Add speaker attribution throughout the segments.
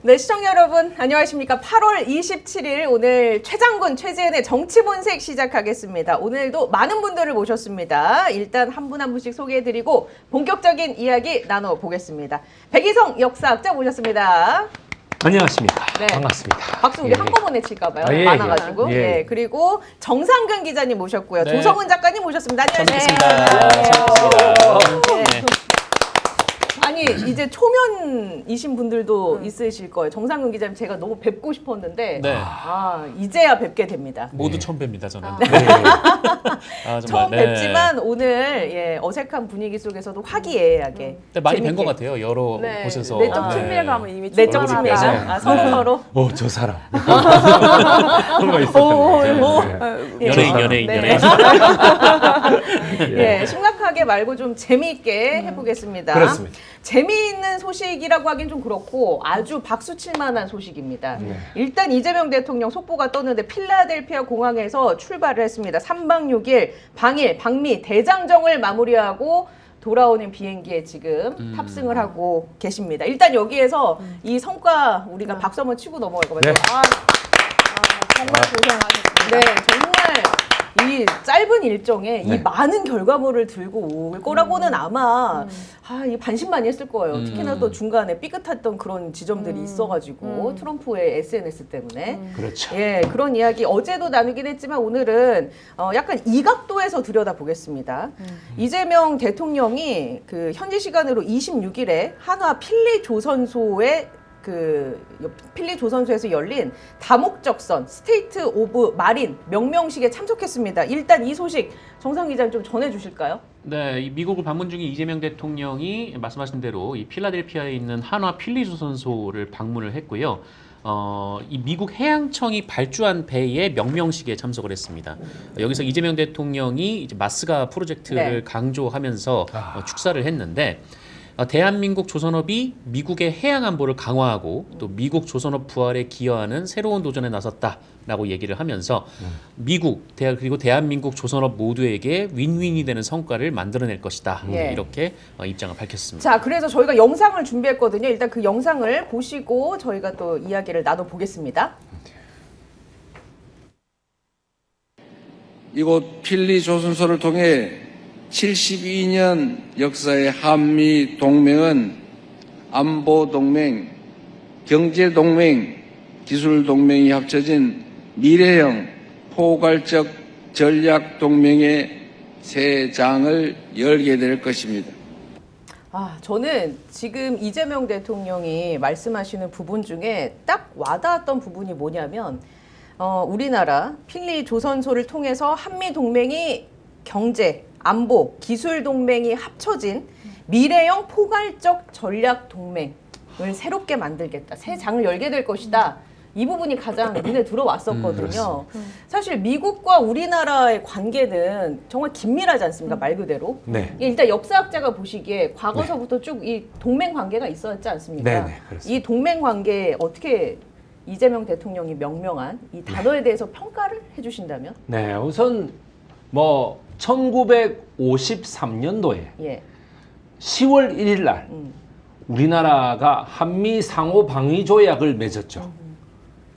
Speaker 1: 네, 시청자 여러분 안녕하십니까. 8월 27일 오늘 최장군 최재현의 정치본색 시작하겠습니다. 오늘도 많은 분들을 모셨습니다. 일단 한 분 한 분씩 소개해드리고 본격적인 이야기 나눠보겠습니다. 백이성 역사학자 모셨습니다.
Speaker 2: 안녕하십니까.
Speaker 1: 네.
Speaker 2: 반갑습니다.
Speaker 1: 박수 우리 한꺼번에 칠까봐요.
Speaker 2: 아, 예,
Speaker 1: 많아가지고.
Speaker 2: 예.
Speaker 1: 네, 그리고 정상근 기자님 모셨고요.
Speaker 3: 네.
Speaker 1: 조성은 작가님 모셨습니다. 안녕하세요.
Speaker 3: 반갑습니다.
Speaker 1: 네. 아니 이제 초면이신 분들도 있으실 거예요. 정상근 기자님 제가 너무 뵙고 싶었는데
Speaker 3: 네.
Speaker 1: 이제야 뵙게 됩니다.
Speaker 3: 모두 처음 뵙니다, 저는.
Speaker 2: 네.
Speaker 1: 처음
Speaker 3: 네.
Speaker 1: 뵙지만 오늘 어색한 분위기 속에서도 화기애애하게
Speaker 3: 근데 많이 뵌
Speaker 1: 재밌게.
Speaker 3: 것 같아요, 여러
Speaker 1: 네.
Speaker 3: 곳에서.
Speaker 1: 내적
Speaker 4: 친밀감은 이미
Speaker 1: 내적
Speaker 4: 충분하다.
Speaker 1: 친밀감. 서로 서로.
Speaker 2: 저 사람. 그런 거 있었던 것 같아요. 네.
Speaker 3: 연예인.
Speaker 1: 네. 예, 심각하게 말고 좀 재미있게 해보겠습니다.
Speaker 2: 그렇습니다.
Speaker 1: 재미있는 소식이라고 하긴 좀 그렇고 아주 박수 칠 만한 소식입니다.
Speaker 2: 네.
Speaker 1: 일단 이재명 대통령 속보가 떴는데 필라델피아 공항에서 출발을 했습니다. 3박 6일 방일, 방미, 대장정을 마무리하고 돌아오는 비행기에 지금 탑승을 하고 계십니다. 일단 여기에서 이 성과 우리가 박수 한번 치고 넘어갈 것 같아요.
Speaker 2: 네.
Speaker 4: 정말 고생하셨습니다.
Speaker 1: 네, 정말 이 짧은 일정에 이
Speaker 2: 네.
Speaker 1: 많은 결과물을 들고 올 거라고는 아마 이 반신반의했을 거예요. 특히나 또 중간에 삐끗했던 그런 지점들이 있어가지고 트럼프의 SNS 때문에.
Speaker 2: 그렇죠.
Speaker 1: 예, 그런 이야기 어제도 나누긴 했지만 오늘은 약간 이 각도에서 들여다보겠습니다. 이재명 대통령이 그 현지 시간으로 26일에 한화 필리조선소에 필리조선소에서 열린 다목적선 스테이트 오브 마린 명명식에 참석했습니다. 일단 이 소식 정상 기자님 좀 전해주실까요?
Speaker 3: 네, 이 미국을 방문 중인 이재명 대통령이 말씀하신 대로 이 필라델피아에 있는 한화 필리조선소를 방문을 했고요. 이 미국 해양청이 발주한 배의 명명식에 참석을 했습니다. 여기서 이재명 대통령이 이제 마스가 프로젝트를
Speaker 1: 네. 강조하면서
Speaker 3: 축사를 했는데 대한민국 조선업이 미국의 해양 안보를 강화하고 또 미국 조선업 부활에 기여하는 새로운 도전에 나섰다라고 얘기를 하면서 미국 그리고 대한민국 조선업 모두에게 윈윈이 되는 성과를 만들어낼 것이다.
Speaker 1: 예.
Speaker 3: 이렇게 입장을 밝혔습니다.
Speaker 1: 자, 그래서 저희가 영상을 준비했거든요. 일단 그 영상을 보시고 저희가 또 이야기를 나눠보겠습니다.
Speaker 5: 이곳 필리조선소를 통해 72년 역사의 한미 동맹은 안보 동맹, 경제 동맹, 기술 동맹이 합쳐진 미래형 포괄적 전략 동맹의 새 장을 열게 될 것입니다.
Speaker 1: 저는 지금 이재명 대통령이 말씀하시는 부분 중에 딱 와닿았던 부분이 뭐냐면 우리나라 필리조선소를 통해서 한미 동맹이 경제, 안보, 기술 동맹이 합쳐진 미래형 포괄적 전략 동맹을 새롭게 만들겠다. 새 장을 열게 될 것이다. 이 부분이 가장 눈에 들어왔었거든요. 사실 미국과 우리나라의 관계는 정말 긴밀하지 않습니까? 말 그대로.
Speaker 2: 네.
Speaker 1: 일단 역사학자가 보시기에 과거서부터 쭉 이 동맹 관계가 있었지 않습니까?
Speaker 2: 네, 네, 그렇습니다.
Speaker 1: 이 동맹 관계에 어떻게 이재명 대통령이 명명한 이 단어에 대해서 평가를 해주신다면?
Speaker 2: 네, 우선 뭐 1953년도에
Speaker 1: 예.
Speaker 2: 10월 1일 날 우리나라가 한미 상호 방위 조약을 맺었죠.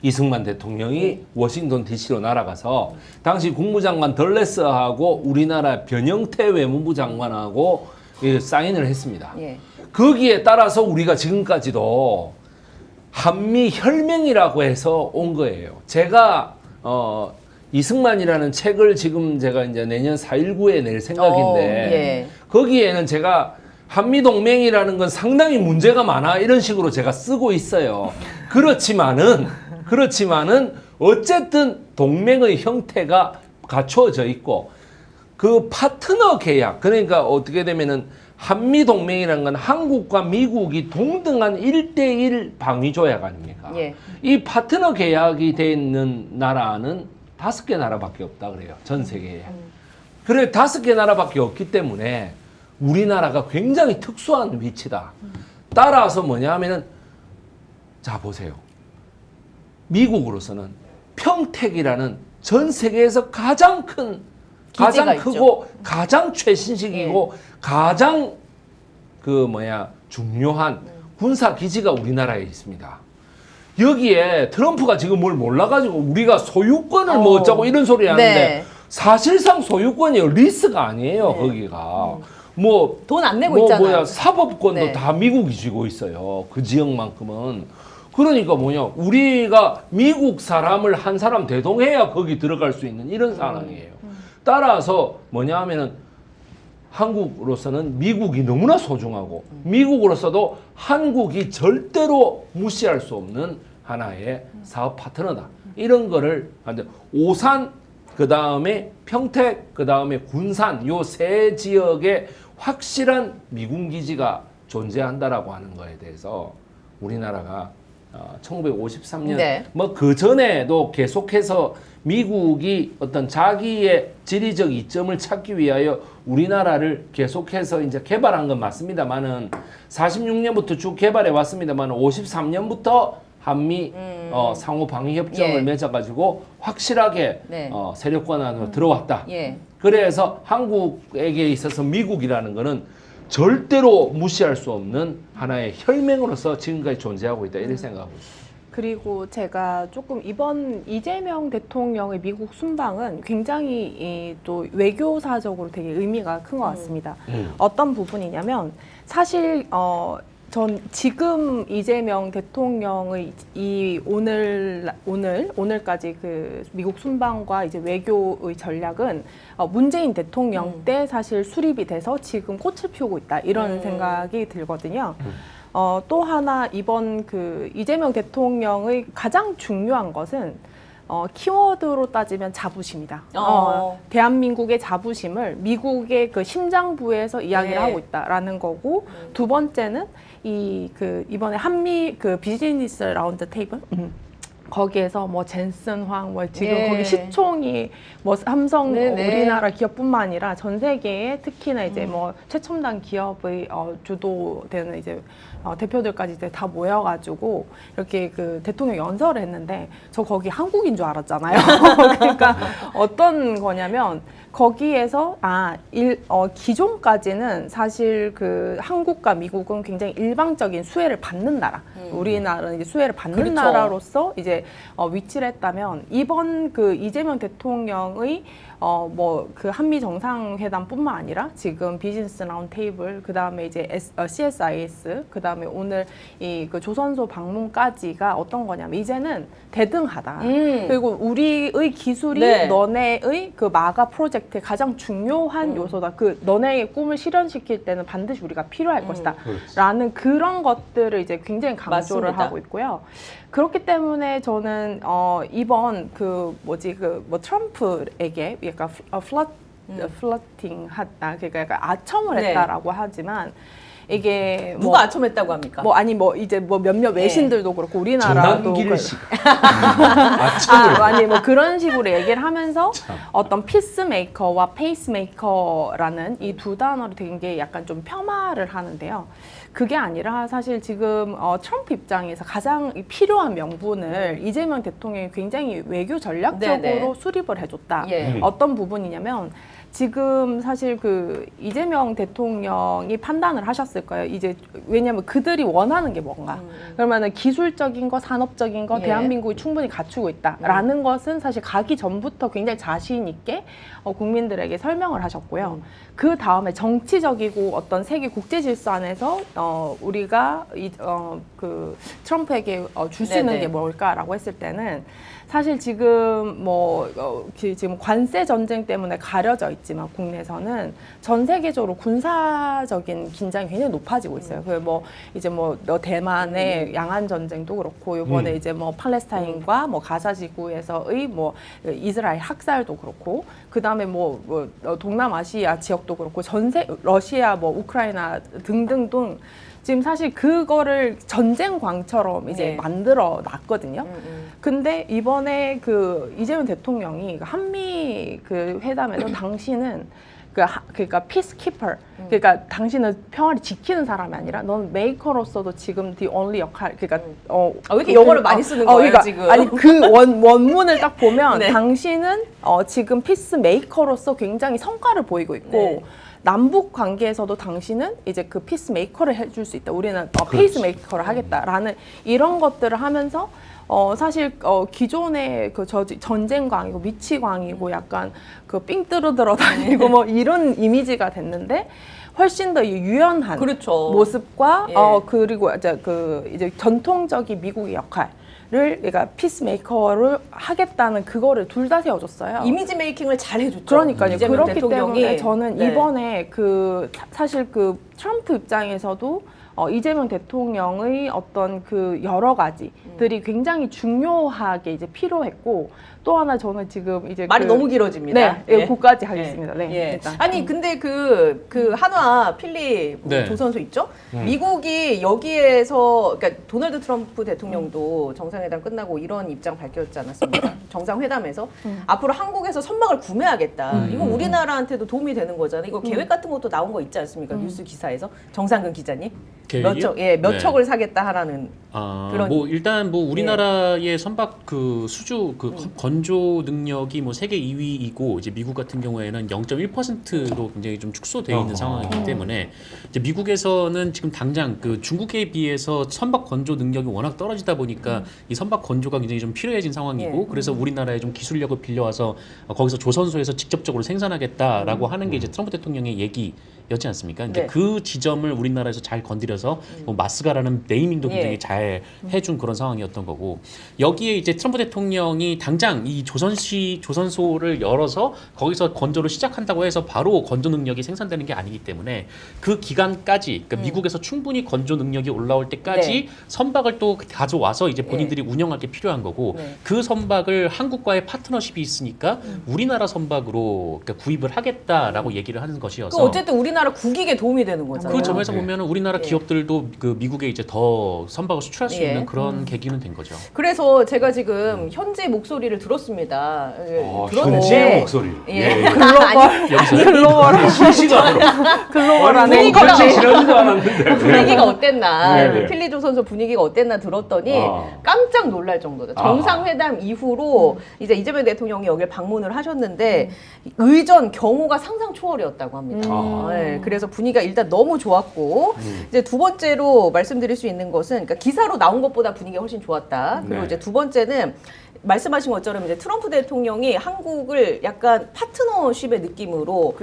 Speaker 2: 이승만 대통령이 워싱턴 DC로 날아가서 당시 국무장관 덜레스하고 우리나라 변형태 외무부 장관하고 사인을 했습니다.
Speaker 1: 예.
Speaker 2: 거기에 따라서 우리가 지금까지도 한미 혈맹이라고 해서 온 거예요. 제가 이승만이라는 책을 지금 제가 이제 내년 4.19에 낼 생각인데
Speaker 1: 예.
Speaker 2: 거기에는 제가 한미동맹이라는 건 상당히 문제가 많아 이런 식으로 제가 쓰고 있어요. 그렇지만은 어쨌든 동맹의 형태가 갖추어져 있고 그 파트너 계약 그러니까 어떻게 되면은 한미동맹이라는 건 한국과 미국이 동등한 1대1 방위조약 아닙니까?
Speaker 1: 예.
Speaker 2: 이 파트너 계약이 돼 있는 나라는 5개 나라밖에 없다 그래요. 전 세계에. 그래 5개 나라밖에 없기 때문에 우리나라가 굉장히 특수한 위치다. 따라서 뭐냐 하면은 자 보세요. 미국으로서는 평택이라는 전 세계에서 가장 큰 가장 크고 가장 최신식이고 가장 중요한 군사 기지가 우리나라에 있습니다. 여기에 트럼프가 지금 뭘 몰라가지고 우리가 소유권을 뭐 어쩌고 이런 소리 하는데
Speaker 1: 네.
Speaker 2: 사실상 소유권이 리스가 아니에요. 거기가 뭐
Speaker 1: 돈 안 내고 있잖아요.
Speaker 2: 뭐야 사법권도
Speaker 1: 네.
Speaker 2: 다 미국이 쥐고 있어요. 그 지역만큼은. 그러니까 뭐냐 우리가 미국 사람을 한 사람 대동해야 거기 들어갈 수 있는 이런 상황이에요. 따라서 뭐냐 하면은 한국으로서는 미국이 너무나 소중하고 미국으로서도 한국이 절대로 무시할 수 없는 하나의 사업 파트너다. 이런 거를 하는데 오산 그다음에 평택 그다음에 군산 요 세 지역에 확실한 미군 기지가 존재한다라고 하는 거에 대해서 우리나라가 1953년
Speaker 1: 네.
Speaker 2: 뭐 그 전에도 계속해서 미국이 어떤 자기의 지리적 이점을 찾기 위하여 우리나라를 계속해서 이제 개발한 건 맞습니다만은 46년부터 쭉 개발해 왔습니다만은 53년부터 한미 상호 방위 협정을
Speaker 1: 예.
Speaker 2: 맺어가지고 확실하게
Speaker 1: 네.
Speaker 2: 세력권 안으로 들어왔다.
Speaker 1: 예.
Speaker 2: 그래서 한국에게 있어서 미국이라는 거는 절대로 무시할 수 없는 하나의 혈맹으로서 지금까지 존재하고 있다 이렇게 생각하고 있습니다.
Speaker 4: 그리고 제가 조금 이번 이재명 대통령의 미국 순방은 굉장히 또 외교사적으로 되게 의미가 큰 것 같습니다. 어떤 부분이냐면 사실 전 지금 이재명 대통령의 이 오늘까지 그 미국 순방과 이제 외교의 전략은 문재인 대통령 때 사실 수립이 돼서 지금 꽃을 피우고 있다 이런 생각이 들거든요. 또 하나 이번 그 이재명 대통령의 가장 중요한 것은 키워드로 따지면 자부심이다. 대한민국의 자부심을 미국의 그 심장부에서 이야기를
Speaker 1: 네.
Speaker 4: 하고 있다라는 거고 두 번째는 이번에 한미 그 비즈니스 라운드 테이블 거기에서 뭐 젠슨 황, 뭐 지금
Speaker 1: 예.
Speaker 4: 거기 시총이 뭐 삼성
Speaker 1: 네네.
Speaker 4: 우리나라 기업뿐만 아니라 전 세계에 특히나 이제 뭐 최첨단 기업의 주도되는 이제 대표들까지 이제 다 모여가지고 이렇게 그 대통령 연설을 했는데 저 거기 한국인 줄 알았잖아요. 그러니까 어떤 거냐면 거기에서 기존까지는 사실 그 한국과 미국은 굉장히 일방적인 수혜를 받는 나라, 우리나라는 이제 수혜를 받는
Speaker 1: 그렇죠.
Speaker 4: 나라로서 이제 위치를 했다면 이번 그 이재명 대통령의 뭐 그 한미 정상회담뿐만 아니라 지금 비즈니스 라운드 테이블 그 다음에 이제 CSIS 그 다음에 오늘 이 그 조선소 방문까지가 어떤 거냐면 이제는 대등하다. 그리고 우리의 기술이
Speaker 1: 네.
Speaker 4: 너네의 그 마가 프로젝트의 가장 중요한 요소다. 그 너네의 꿈을 실현시킬 때는 반드시 우리가 필요할 것이다. 라는 그런 것들을 이제 굉장히 강조를
Speaker 1: 맞습니다.
Speaker 4: 하고 있고요. 그렇기 때문에 저는 이번 그 트럼프에게 약간 플러팅 했다. 그러니까 약간 아첨을
Speaker 1: 네.
Speaker 4: 했다라고 하지만 이게
Speaker 1: 누가 아첨했다고 합니까?
Speaker 4: 이제 몇몇 외신들도 그렇고 우리나라도
Speaker 2: 전환길 씨.
Speaker 4: 아니 뭐 그런 식으로 얘기를 하면서 어떤 피스메이커와 페이스메이커라는 이 두 단어를 되게 약간 좀 폄하를 하는데요. 그게 아니라 사실 지금 트럼프 입장에서 가장 필요한 명분을 이재명 대통령이 굉장히 외교 전략적으로
Speaker 1: 네네.
Speaker 4: 수립을 해줬다.
Speaker 1: 예.
Speaker 4: 어떤 부분이냐면 지금 사실 그 이재명 대통령이 판단을 하셨을 거예요. 이제 왜냐하면 그들이 원하는 게 뭔가. 그러면은 기술적인 거, 산업적인 거
Speaker 1: 예.
Speaker 4: 대한민국이 충분히 갖추고 있다라는 것은 사실 가기 전부터 굉장히 자신 있게 국민들에게 설명을 하셨고요. 그 다음에 정치적이고 어떤 세계 국제 질서 안에서 우리가 그 트럼프에게 줄 수 있는
Speaker 1: 네네.
Speaker 4: 게 뭘까라고 했을 때는 사실 지금 지금 관세 전쟁 때문에 가려져 있지만 국내에서는 전 세계적으로 군사적인 긴장이 굉장히 높아지고 있어요. 이제 대만의 양안 전쟁도 그렇고 이번에 이제 팔레스타인과 가자 지구에서의 이스라엘 학살도 그렇고 그다음에 동남아시아 지역도 그렇고 러시아 우크라이나 등등등 지금 사실 그거를 전쟁광처럼 이제
Speaker 1: 네.
Speaker 4: 만들어 놨거든요. 근데 이번에 그 이재명 대통령이 한미 그 회담에서 당신은 그러니까 피스키퍼, 그러니까 당신은 평화를 지키는 사람이 아니라 넌 메이커로서도 지금 the only 역할, 그러니까
Speaker 1: 왜 이렇게 영어를 많이 쓰는 거예요,
Speaker 4: 그러니까,
Speaker 1: 지금?
Speaker 4: 아니 그 원문을 딱 보면
Speaker 1: 네.
Speaker 4: 당신은 지금 피스 메이커로서 굉장히 성과를 보이고 있고.
Speaker 1: 네.
Speaker 4: 남북 관계에서도 당신은 이제 그 피스메이커를 해줄 수 있다. 우리는 페이스메이커를 하겠다라는 이런 것들을 하면서 사실 기존의 그 전쟁광이고 미치광이고 약간 그 삥 뚫어들어 다니고 뭐 이런 이미지가 됐는데 훨씬 더 유연한
Speaker 1: 그렇죠.
Speaker 4: 모습과
Speaker 1: 예.
Speaker 4: 그리고 이제 전통적인 미국의 역할을 그러니까 피스메이커를 하겠다는 그거를 둘 다 세워줬어요.
Speaker 1: 이미지 메이킹을 잘 해줬죠.
Speaker 4: 그러니까요.
Speaker 1: 이재명
Speaker 4: 그렇기
Speaker 1: 대통령이.
Speaker 4: 때문에 저는
Speaker 1: 네.
Speaker 4: 이번에 사실 그 트럼프 입장에서도 이재명 대통령의 어떤 그 여러 가지들이 굉장히 중요하게 이제 필요했고 또 하나 저는 지금 이제
Speaker 1: 말이 너무 길어집니다.
Speaker 4: 네, 예. 그까지 하겠습니다. 네,
Speaker 1: 예.
Speaker 4: 일단.
Speaker 1: 아니 근데 그 한화 필립
Speaker 3: 네.
Speaker 1: 조선소 있죠? 미국이 여기에서 그러니까 도널드 트럼프 대통령도 정상회담 끝나고 이런 입장 밝혔지 않았습니까? 정상회담에서 앞으로 한국에서 선박을 구매하겠다. 이거 우리나라한테도 도움이 되는 거잖아요. 이거 계획 같은 것도 나온 거 있지 않습니까? 뉴스 기사에서 정상근 기자님
Speaker 3: 계획이요?
Speaker 1: 몇
Speaker 3: 네.
Speaker 1: 척을 사겠다 하라는 그런-
Speaker 3: 뭐 일단 뭐 우리나라의 선박 그 수주 그 건조 능력이 뭐 세계 2위이고 이제 미국 같은 경우에는 0.1%로 굉장히 좀 축소되어 있는 상황이기 때문에 이제 미국에서는 지금 당장 그 중국에 비해서 선박 건조 능력이 워낙 떨어지다 보니까 이 선박 건조가 굉장히 좀 필요해진 상황이고 그래서 우리나라의 좀 기술력을 빌려와서 거기서 조선소에서 직접적으로 생산하겠다라고 하는 게 이제 트럼프 대통령의 얘기였지 않습니까? 이제
Speaker 1: 네.
Speaker 3: 그 지점을 우리나라에서 잘 건드려서 뭐 마스가라는 네이밍도 굉장히
Speaker 1: 예.
Speaker 3: 잘 해준 그런 상황이었던 거고 여기에 이제 트럼프 대통령이 당장 이 조선소를 열어서 거기서 건조를 시작한다고 해서 바로 건조 능력이 생산되는 게 아니기 때문에 그 기간까지 그러니까 미국에서 충분히 건조 능력이 올라올 때까지
Speaker 1: 네.
Speaker 3: 선박을 또 가져와서 이제 본인들이 운영할 게 필요한 거고
Speaker 1: 네.
Speaker 3: 그 선박을 한국과의 파트너십이 있으니까 우리나라 선박으로 그러니까 구입을 하겠다라고 얘기를 하는 것이어서
Speaker 1: 그 어쨌든 우리나라 국익에 도움이 되는 거잖아요.
Speaker 3: 그 점에서 보면은 우리나라
Speaker 1: 예.
Speaker 3: 기업들도 그 미국에 이제 더 선박을 수출할 수
Speaker 1: 예.
Speaker 3: 있는 그런 계기는 된 거죠.
Speaker 1: 그래서 제가 지금 현지 목소리를 들었습니다.
Speaker 2: 현지의 목소리.
Speaker 1: 예.
Speaker 4: 글로벌
Speaker 2: 실시간으로.
Speaker 4: 글로벌한
Speaker 1: 분위기가
Speaker 2: 며칠 지나지도 않았는데.
Speaker 1: 분위기가 어땠나,
Speaker 2: 네.
Speaker 1: 필리조 선수 분위기가 어땠나 들었더니 깜짝 놀랄 정도다.
Speaker 2: 아.
Speaker 1: 정상회담 이후로 이제 이재명 대통령이 여기를 방문을 하셨는데 의전 경호가 상상 초월이었다고 합니다. 네, 그래서 분위기가 일단 너무 좋았고 이제 두 번째로 말씀드릴 수 있는 것은 그러니까 기사로 나온 것보다 분위기가 훨씬 좋았다. 그리고
Speaker 2: 네.
Speaker 1: 이제 두 번째는 말씀하신 것처럼 이제 트럼프 대통령이 한국을 약간 파트너십의 느낌으로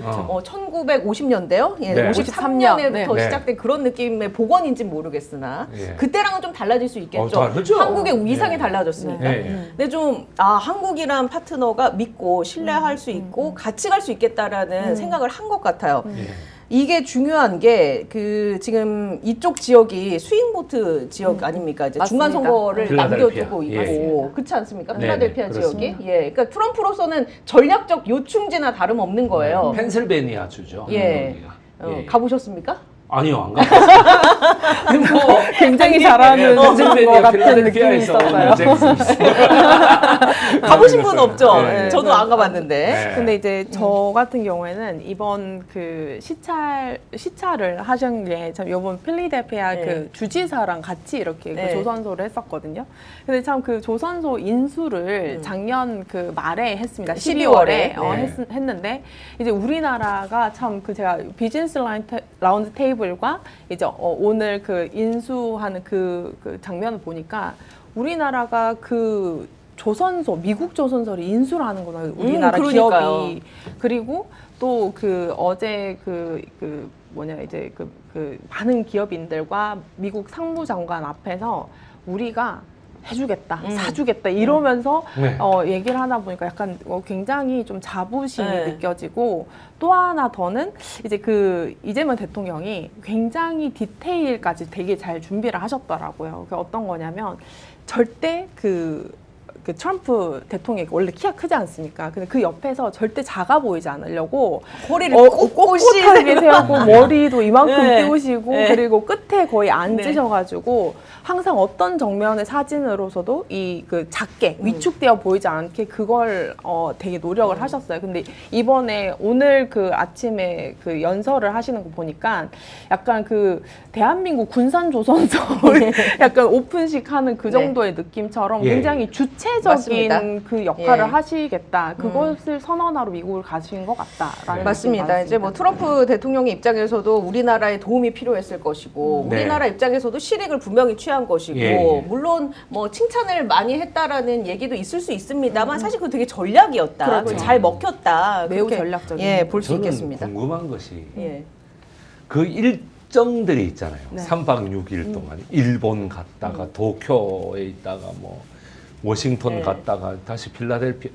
Speaker 1: 1950년대요? 예,
Speaker 2: 네.
Speaker 1: 53년에부터
Speaker 2: 네.
Speaker 1: 시작된 그런 느낌의 복원인지는 모르겠으나
Speaker 2: 예.
Speaker 1: 그때랑은 좀 달라질 수 있겠죠.
Speaker 2: 다르죠.
Speaker 1: 한국의 위상이
Speaker 2: 예.
Speaker 1: 달라졌으니까.
Speaker 2: 네.
Speaker 1: 근데 좀 한국이란 파트너가 믿고 신뢰할 수 있고 같이 갈 수 있겠다라는 생각을 한 것 같아요.
Speaker 2: 예.
Speaker 1: 이게 중요한 게 그 지금 이쪽 지역이 스윙보트 지역 아닙니까? 이제 중간
Speaker 4: 맞습니다.
Speaker 1: 선거를
Speaker 2: 필라델피아.
Speaker 1: 남겨두고
Speaker 2: 예.
Speaker 1: 있고 그렇지 않습니까?
Speaker 2: 네,
Speaker 1: 필라델피아
Speaker 2: 네,
Speaker 1: 지역이 예, 그러니까 트럼프로서는 전략적 요충지나 다름없는 거예요.
Speaker 2: 펜실베니아 주죠.
Speaker 1: 예.
Speaker 2: 여기가. 예.
Speaker 1: 가보셨습니까?
Speaker 2: 아니요, 안 가봤어요. 뭐,
Speaker 4: 굉장히 잘하는 것
Speaker 2: 펜실베니아
Speaker 4: 같은 느낌이
Speaker 2: 필라델피아에서
Speaker 4: 있었어요.
Speaker 2: 오늘 잭슨
Speaker 1: 가보신 분 없죠?
Speaker 2: 네.
Speaker 1: 예, 저도 안 가봤는데.
Speaker 2: 네.
Speaker 4: 근데 이제 저 같은 경우에는 이번 그 시찰을 하신 게 참 이번 필리델피아
Speaker 1: 네.
Speaker 4: 그 주지사랑 같이 이렇게
Speaker 1: 네.
Speaker 4: 그 조선소를 했었거든요. 근데 참 그 조선소 인수를 작년 그 말에 했습니다. 12월에
Speaker 1: 12월에. 네.
Speaker 4: 했는데 이제 우리나라가 참 그 제가 비즈니스 라운드 테이블과 이제 오늘 그 인수하는 그 장면을 보니까 우리나라가 그 조선소, 미국 조선소를 인수를 하는구나. 우리나라
Speaker 1: 그러니까요.
Speaker 4: 기업이. 그리고 또 그 어제 이제 그 많은 기업인들과 미국 상무장관 앞에서 우리가 해주겠다, 사주겠다 이러면서
Speaker 2: 네.
Speaker 4: 얘기를 하다 보니까 약간 굉장히 좀 자부심이
Speaker 1: 네.
Speaker 4: 느껴지고 또 하나 더는 이제 그 이재명 대통령이 굉장히 디테일까지 되게 잘 준비를 하셨더라고요. 그게 어떤 거냐면 절대 그 트럼프 대통령이 원래 키가 크지 않습니까? 근데 그 옆에서 절대 작아 보이지 않으려고
Speaker 1: 허리를
Speaker 4: 꼿꼿하게 세우고 머리도 이만큼
Speaker 1: 네.
Speaker 4: 띄우시고
Speaker 1: 네.
Speaker 4: 그리고 끝에 거의 앉으셔가지고 항상 어떤 정면의 사진으로서도 이 그 작게 위축되어 보이지 않게 그걸 되게 노력을 하셨어요. 근데 이번에 오늘 그 아침에 그 연설을 하시는 거 보니까 약간 그 대한민국 군산조선소를 약간 오픈식 하는 그 정도의 느낌처럼
Speaker 2: 예.
Speaker 4: 굉장히 주체 상대적인
Speaker 1: 맞습니다.
Speaker 4: 그 역할을
Speaker 1: 예.
Speaker 4: 하시겠다. 그것을 선언하러 미국을 가신 것 같다라는
Speaker 1: 맞습니다.
Speaker 4: 느낌이
Speaker 1: 이제 뭐 트럼프 대통령의 입장에서도 우리나라에 도움이 필요했을 것이고
Speaker 2: 네.
Speaker 1: 우리나라 입장에서도 실익을 분명히 취한 것이고
Speaker 2: 예, 예.
Speaker 1: 물론 뭐 칭찬을 많이 했다라는 얘기도 있을 수 있습니다만 사실 그거 되게 전략이었다.
Speaker 4: 그렇죠.
Speaker 1: 그걸 잘 먹혔다.
Speaker 4: 매우
Speaker 1: 그렇게,
Speaker 4: 전략적인
Speaker 1: 예, 볼 수
Speaker 2: 저는
Speaker 1: 있겠습니다.
Speaker 2: 궁금한 것이
Speaker 1: 예.
Speaker 2: 그 일정들이 있잖아요.
Speaker 4: 네.
Speaker 2: 3박 6일 동안 일본 갔다가 도쿄에 있다가 뭐 워싱턴
Speaker 1: 네.
Speaker 2: 갔다가 다시 필라델피아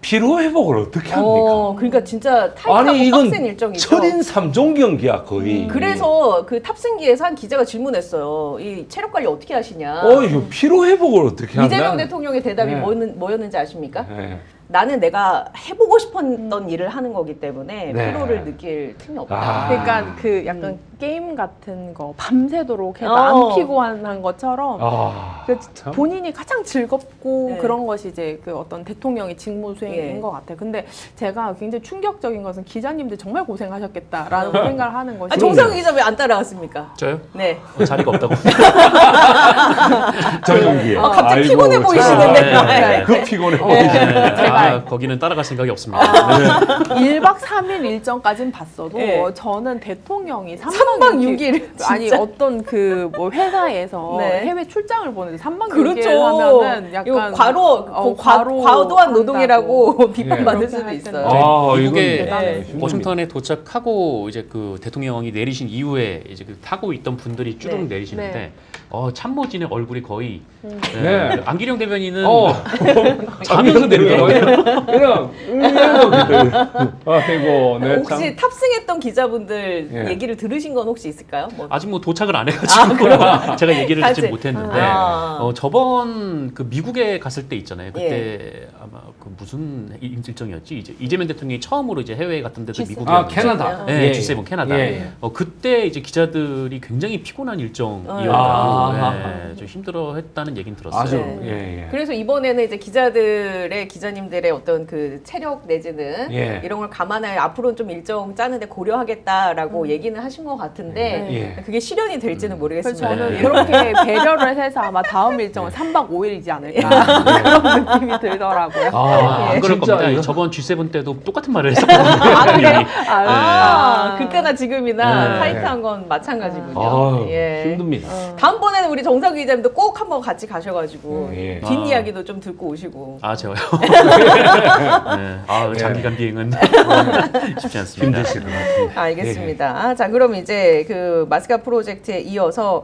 Speaker 2: 피로 회복을 어떻게 합니까?
Speaker 1: 그러니까 진짜 타이트하고
Speaker 2: 아니 이건
Speaker 1: 빡센 일정이죠.
Speaker 2: 철인 3종 경기야 거의.
Speaker 1: 그래서 그 탑승기에서 한 기자가 질문했어요. 이 체력 관리 어떻게 하시냐?
Speaker 2: 이거 피로 회복을 어떻게 하냐?
Speaker 1: 이재명 대통령의 대답이
Speaker 2: 네.
Speaker 1: 뭐였는지 아십니까?
Speaker 2: 네.
Speaker 1: 나는 내가 해보고 싶었던 일을 하는 거기 때문에
Speaker 2: 네.
Speaker 1: 피로를 느낄 틈이 없다.
Speaker 2: 아.
Speaker 4: 그러니까 그 약간 게임 같은 거 밤새도록 해도
Speaker 1: 어.
Speaker 4: 안 피곤한 것처럼 그
Speaker 2: 참.
Speaker 4: 본인이 가장 즐겁고
Speaker 1: 네.
Speaker 4: 그런 것이 이제 그 어떤 대통령의 직무 수행인
Speaker 1: 예.
Speaker 4: 것 같아요. 근데 제가 굉장히 충격적인 것은 기자님들 정말 고생하셨겠다라는 생각을 하는 것이
Speaker 1: 정상훈 기자 왜 안 따라왔습니까?
Speaker 3: 저요?
Speaker 1: 네.
Speaker 3: 자리가 없다고.
Speaker 2: 저 경기에.
Speaker 1: 갑자기
Speaker 2: 아이고,
Speaker 1: 피곤해
Speaker 2: 참.
Speaker 1: 보이시는데.
Speaker 3: 네.
Speaker 2: 그 피곤해 보이시네.
Speaker 3: 거기는 따라갈 생각이 없습니다.
Speaker 4: 1박 3일 일정까지는 봤어도
Speaker 1: 예.
Speaker 4: 저는 대통령이
Speaker 1: 3박 6일
Speaker 4: 아니
Speaker 1: 진짜.
Speaker 4: 어떤 그 뭐 회사에서
Speaker 1: 네.
Speaker 4: 해외 출장을 보는데 3박 6일
Speaker 1: 그렇죠.
Speaker 4: 하면은
Speaker 1: 이거
Speaker 4: 약간
Speaker 1: 과도한
Speaker 4: 한다고.
Speaker 1: 노동이라고 비판받을
Speaker 4: 네.
Speaker 1: 수도
Speaker 4: 그렇게
Speaker 1: 있어요.
Speaker 2: 아,
Speaker 3: 미국에
Speaker 2: 이건
Speaker 1: 네.
Speaker 3: 워싱턴에 도착하고 이제 그 대통령이 내리신 이후에 이제 그 타고 있던 분들이 쭉
Speaker 1: 네.
Speaker 3: 내리시는데
Speaker 4: 네.
Speaker 3: 참모진의 얼굴이 거의
Speaker 2: 네.
Speaker 3: 안기령 대변인은
Speaker 2: 자면서 내리더라고요. 그냥 아이고, 네, 참.
Speaker 1: 혹시 탑승했던 기자분들
Speaker 2: 예.
Speaker 1: 얘기를 들으신 건 혹시 있을까요? 뭐.
Speaker 3: 아직 뭐 도착을 안 해가지고 제가 얘기를 듣지
Speaker 1: 아직.
Speaker 3: 못했는데
Speaker 1: 아.
Speaker 3: 저번 그 미국에 갔을 때 있잖아요. 그때
Speaker 1: 예.
Speaker 3: 아마 그 무슨 일정이었지? 이제 이재명 대통령이 처음으로 이제 해외에 갔던 데도
Speaker 1: G7.
Speaker 3: 미국이었는데
Speaker 2: 아, 캐나다.
Speaker 3: 네, G7 캐나다.
Speaker 2: 예, 예.
Speaker 3: 그때 이제 기자들이 굉장히 피곤한 일정이었다고
Speaker 2: 아.
Speaker 3: 좀 힘들어했다는 얘기는 들었어요.
Speaker 2: 아주
Speaker 1: 네.
Speaker 2: 예, 예.
Speaker 1: 그래서 이번에는 이제 기자님들의 어떤 그 체력 내지는
Speaker 2: 예.
Speaker 1: 이런 걸 감안하여 앞으로는 좀 일정 짜는데 고려하겠다라고 얘기는 하신 것 같은데
Speaker 2: 예.
Speaker 1: 그게 실현이 될지는
Speaker 4: 그래서
Speaker 1: 모르겠습니다.
Speaker 4: 저는
Speaker 3: 네.
Speaker 4: 그렇게 배려를 해서 아마 다음 일정은 3박 5일이지 않을까 그런 느낌이 들더라고요.
Speaker 2: 아,
Speaker 3: 안 그럴
Speaker 2: 진짜
Speaker 3: 겁니다.
Speaker 2: 이거?
Speaker 3: 저번 G7 때도 똑같은 말을 했었거든요.
Speaker 1: 그래요?
Speaker 4: 아,
Speaker 1: 그때나 지금이나
Speaker 3: 네.
Speaker 1: 타이트한 건 마찬가지군요.
Speaker 2: 아유,
Speaker 1: 예.
Speaker 2: 힘듭니다.
Speaker 1: 다음번에는 우리 정상규 기자님도 꼭 한번 같이 가셔가지고
Speaker 2: 예.
Speaker 1: 뒷이야기도 좀 듣고 오시고.
Speaker 3: 아, 제가요? 네. 장기간 비행은 쉽지 않습니다.
Speaker 2: 힘드실 것 같은데.
Speaker 1: 알겠습니다. 자, 그럼 이제 그 마스카 프로젝트에 이어서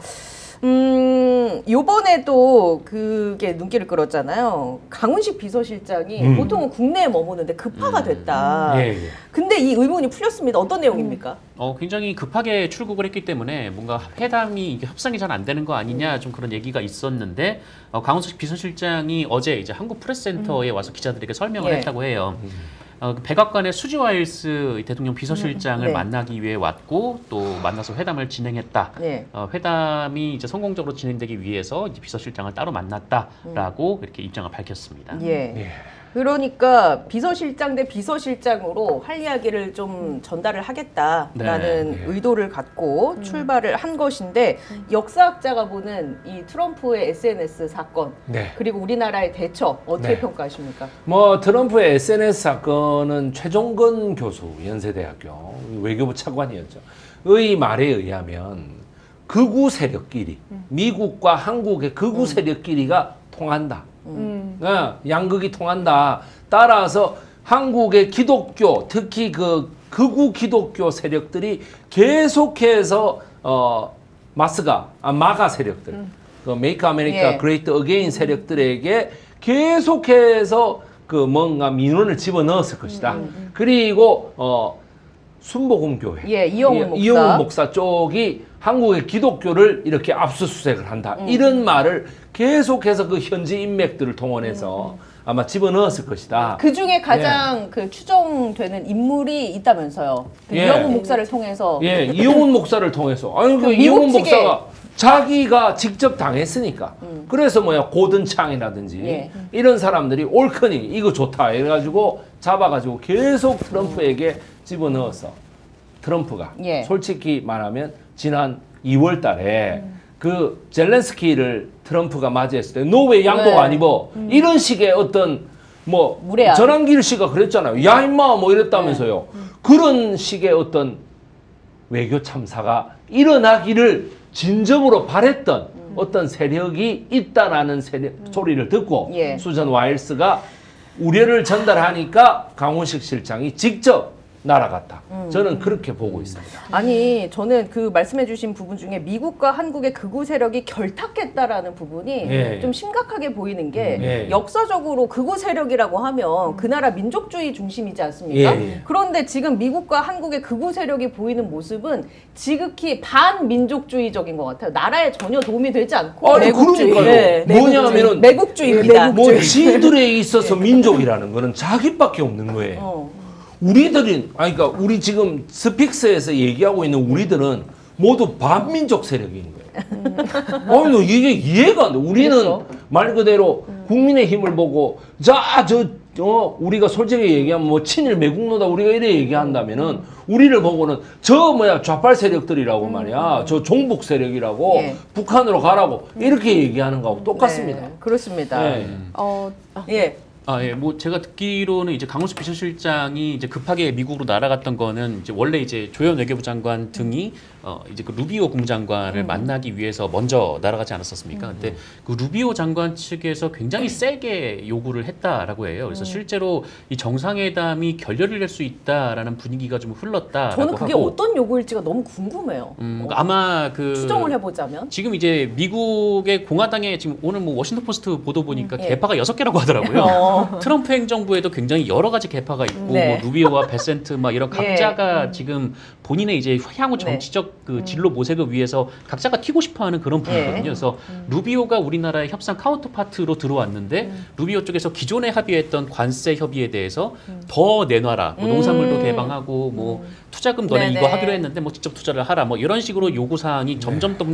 Speaker 1: 요번에도 그게 눈길을 끌었잖아요. 강훈식 비서실장이 보통은 국내에 머무는데 급파가 됐다.
Speaker 2: 예, 예.
Speaker 1: 근데 이 의문이 풀렸습니다. 어떤 내용입니까?
Speaker 3: 굉장히 급하게 출국을 했기 때문에 뭔가 회담이 이게 협상이 잘 안 되는 거 아니냐 좀 그런 얘기가 있었는데 강훈식 비서실장이 어제 이제 한국 프레스센터에 와서 기자들에게 설명을
Speaker 1: 예.
Speaker 3: 했다고 해요. 백악관의 수지 와일스 대통령 비서실장을
Speaker 1: 네.
Speaker 3: 만나기 위해 왔고 또 만나서 회담을 진행했다.
Speaker 1: 네.
Speaker 3: 회담이 이제 성공적으로 진행되기 위해서 이제 비서실장을 따로 만났다라고 이렇게 입장을 밝혔습니다.
Speaker 1: 예.
Speaker 2: 예.
Speaker 1: 그러니까 비서실장 대 비서실장으로 할 이야기를 좀 전달을 하겠다라는
Speaker 2: 네.
Speaker 1: 의도를 갖고 출발을 한 것인데 역사학자가 보는 이 트럼프의 SNS 사건
Speaker 2: 네.
Speaker 1: 그리고 우리나라의 대처 어떻게
Speaker 2: 네.
Speaker 1: 평가하십니까?
Speaker 2: 뭐 트럼프의 SNS 사건은 최종건 교수 연세대학교 외교부 차관이었죠. 의 말에 의하면 극우 세력끼리 미국과 한국의 극우 세력끼리가 통한다. 양극이 통한다. 따라서 한국의 기독교, 특히 그 극우 기독교 세력들이 계속해서 마가 세력들, 그 메이크 아메리카
Speaker 1: 예.
Speaker 2: 그레이트 어게인 세력들에게 계속해서 그 뭔가 민원을 집어넣었을 것이다. 그리고 순복음교회,
Speaker 1: 예, 이영훈 목사.
Speaker 2: 이영훈 목사 쪽이 한국의 기독교를 이렇게 압수수색을 한다. 이런 말을 계속해서 그 현지 인맥들을 동원해서 아마 집어넣었을 것이다.
Speaker 1: 그 중에 가장 그 추정되는 인물이 있다면서요. 그
Speaker 2: 예.
Speaker 1: 이영훈 목사를 통해서
Speaker 2: 예, 이영훈 목사를 통해서. 아니,
Speaker 1: 그
Speaker 2: 그 이영훈
Speaker 1: 미국 측에-
Speaker 2: 목사가 자기가 직접 당했으니까. 그래서 뭐야, 고든창이라든지
Speaker 1: 예.
Speaker 2: 이런 사람들이 옳거니 이거 좋다. 해가지고 잡아가지고 계속 트럼프에게 집어넣었어. 트럼프가.
Speaker 1: 예.
Speaker 2: 솔직히 말하면 지난 2월 달에 그 젤렌스키를 트럼프가 맞이했을 때 너 왜 양복
Speaker 1: 네.
Speaker 2: 안 입어? 이런 식의 어떤 뭐
Speaker 1: 무례한.
Speaker 2: 전환길 씨가 그랬잖아요. 야 임마 뭐 이랬다면서요. 그런 식의 어떤 외교 참사가 일어나기를 진정으로 바랬던 어떤 세력이 있다라는 소리를 듣고
Speaker 1: 예.
Speaker 2: 수전 와일스가 우려를 전달하니까 강훈식 실장이 직접 날아갔다. 저는 그렇게 보고 있습니다.
Speaker 1: 아니 저는 그 말씀해주신 부분 중에 미국과 한국의 극우 세력이 결탁했다라는 부분이
Speaker 2: 예.
Speaker 1: 좀 심각하게 보이는 게
Speaker 2: 예.
Speaker 1: 역사적으로 극우 세력이라고 하면 그 나라 민족주의 중심이지 않습니까?
Speaker 2: 예.
Speaker 1: 그런데 지금 미국과 한국의 극우 세력이 보이는 모습은 지극히 반민족주의적인 것 같아요. 나라에 전혀 도움이 되지 않고
Speaker 2: 아니, 그러니까요.
Speaker 1: 네,
Speaker 2: 뭐냐면은
Speaker 1: 매국주의입니다.
Speaker 2: 뭐 지들에 있어서 민족이라는 거는 자기밖에 없는 거예요. 우리들은 아니 그러니까 우리 지금 스픽스에서 얘기하고 있는 우리들은 모두 반민족 세력인 거예요. 아니 이게 이해가 안 돼. 우리는
Speaker 1: 그렇죠.
Speaker 2: 말 그대로 국민의 힘을 보고 우리가 솔직히 얘기하면 뭐 친일 매국노다 우리가 이래 얘기한다면은 우리를 보고는 저 뭐야 좌빨 세력들이라고 말이야. 저 종북 세력이라고
Speaker 1: 예.
Speaker 2: 북한으로 가라고 이렇게 얘기하는 거하고 똑같습니다.
Speaker 1: 네, 그렇습니다.
Speaker 2: 네.
Speaker 1: 예.
Speaker 3: 예, 뭐 제가 듣기로는 이제 강훈식 비서실장이 이제 급하게 미국으로 날아갔던 거는 이제 원래 이제 조현 외교부 장관 등이 이제 그 루비오 국무장관을 만나기 위해서 먼저 날아가지 않았었습니까? 근데 그 루비오 장관 측에서 굉장히 세게 요구를 했다라고 해요. 그래서 실제로 이 정상회담이 결렬을 낼 수 있다라는 분위기가 좀 흘렀다라고
Speaker 1: 저는 그게
Speaker 3: 하고,
Speaker 1: 어떤 요구일지가 너무 궁금해요.
Speaker 3: 아마 그
Speaker 1: 추정을 해보자면.
Speaker 3: 지금 이제 미국의 공화당에 지금 오늘 뭐 워싱턴 포스트 보도 보니까
Speaker 1: 예.
Speaker 3: 개파가 6개라고 하더라고요. 트럼프 행정부에도 굉장히 여러 가지 개파가 있고
Speaker 1: 네.
Speaker 3: 뭐 루비오와 베센트 막 이런
Speaker 1: 예.
Speaker 3: 각자가 지금 본인의 이제 향후 정치적 그 진로 모색을 위해서 각자가 튀고 싶어하는 그런 분이거든요.
Speaker 1: 예.
Speaker 3: 그래서 루비오가 우리나라의 협상 카운터파트로 들어왔는데 루비오 쪽에서 기존에 합의했던 관세 협의에 대해서 더 내놔라. 뭐 농산물도 개방하고 뭐 투자금 너네
Speaker 1: 네네.
Speaker 3: 이거 하기로 했는데 뭐 직접 투자를 하라. 뭐 이런 식으로 요구 사항이 점점 더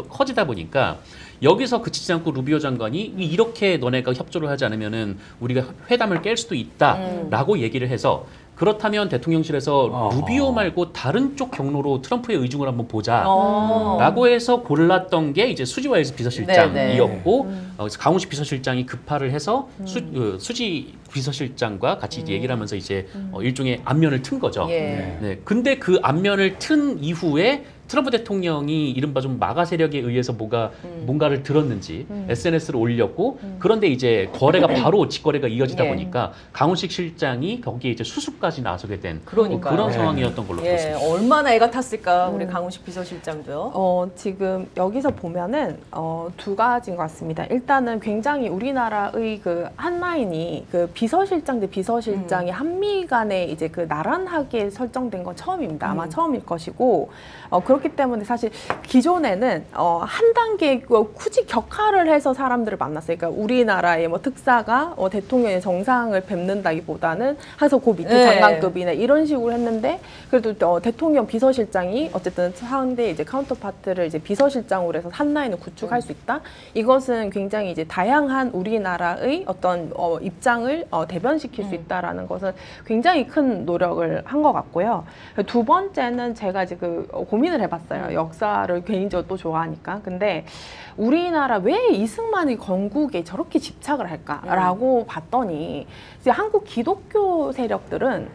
Speaker 3: 커지다 보니까 여기서 그치지 않고 루비오 장관이 이렇게 너네가 협조를 하지 않으면은 우리가 회담을 깰 수도 있다라고 얘기를 해서 그렇다면 대통령실에서 루비오 말고 다른 쪽 경로로 트럼프의 의중을 한번 보자라고 해서 골랐던 게 이제 수지 와일스 비서실장이었고 그래서 강훈식 비서실장이 급파를 해서 수지 비서실장과 같이 이제 얘기를 하면서 이제 일종의 안면을 튼 거죠.
Speaker 1: 예.
Speaker 3: 네. 근데 그 안면을 튼 이후에 트럼프 대통령이 이른바 좀 마가 세력에 의해서 뭔가를 들었는지 SNS를 올렸고 그런데 이제 거래가 바로 직거래가 이어지다
Speaker 1: 예.
Speaker 3: 보니까 강훈식 실장이 거기에 이제 수습까지 나서게 된
Speaker 1: 그러니까요.
Speaker 3: 그런
Speaker 2: 네.
Speaker 3: 상황이었던 걸로
Speaker 1: 예,
Speaker 3: 보였습니다.
Speaker 1: 얼마나 애가 탔을까 우리 강훈식 비서실장도요.
Speaker 4: 지금 여기서 보면은 두 가지인 것 같습니다. 일단은 굉장히 우리나라의 그 한라인이 그 비서실장 대 비서실장이 한미 간에 이제 그 나란하게 설정된 건 처음입니다. 아마 처음일 것이고 그렇기 때문에 사실 기존에는 한 단계 굳이 격하를 해서 사람들을 만났어요. 그러니까 우리나라의 뭐 특사가 대통령의 정상을 뵙는다기보다는 항상 그 밑에
Speaker 1: 네.
Speaker 4: 장관급이나 이런 식으로 했는데 그래도 대통령 비서실장이 어쨌든 상대 이제 카운터파트를 이제 비서실장으로 해서 한 라인을 구축할 수 있다. 이것은 굉장히 이제 다양한 우리나라의 어떤 입장을 대변시킬 수 있다라는 것은 굉장히 큰 노력을 한 것 같고요. 두 번째는 제가 이제 고민을 해봤어요. 역사를 개인적으로 또 좋아하니까. 근데 우리나라 왜 이승만이 건국에 저렇게 집착을 할까라고 봤더니 이제 한국 기독교 세력들은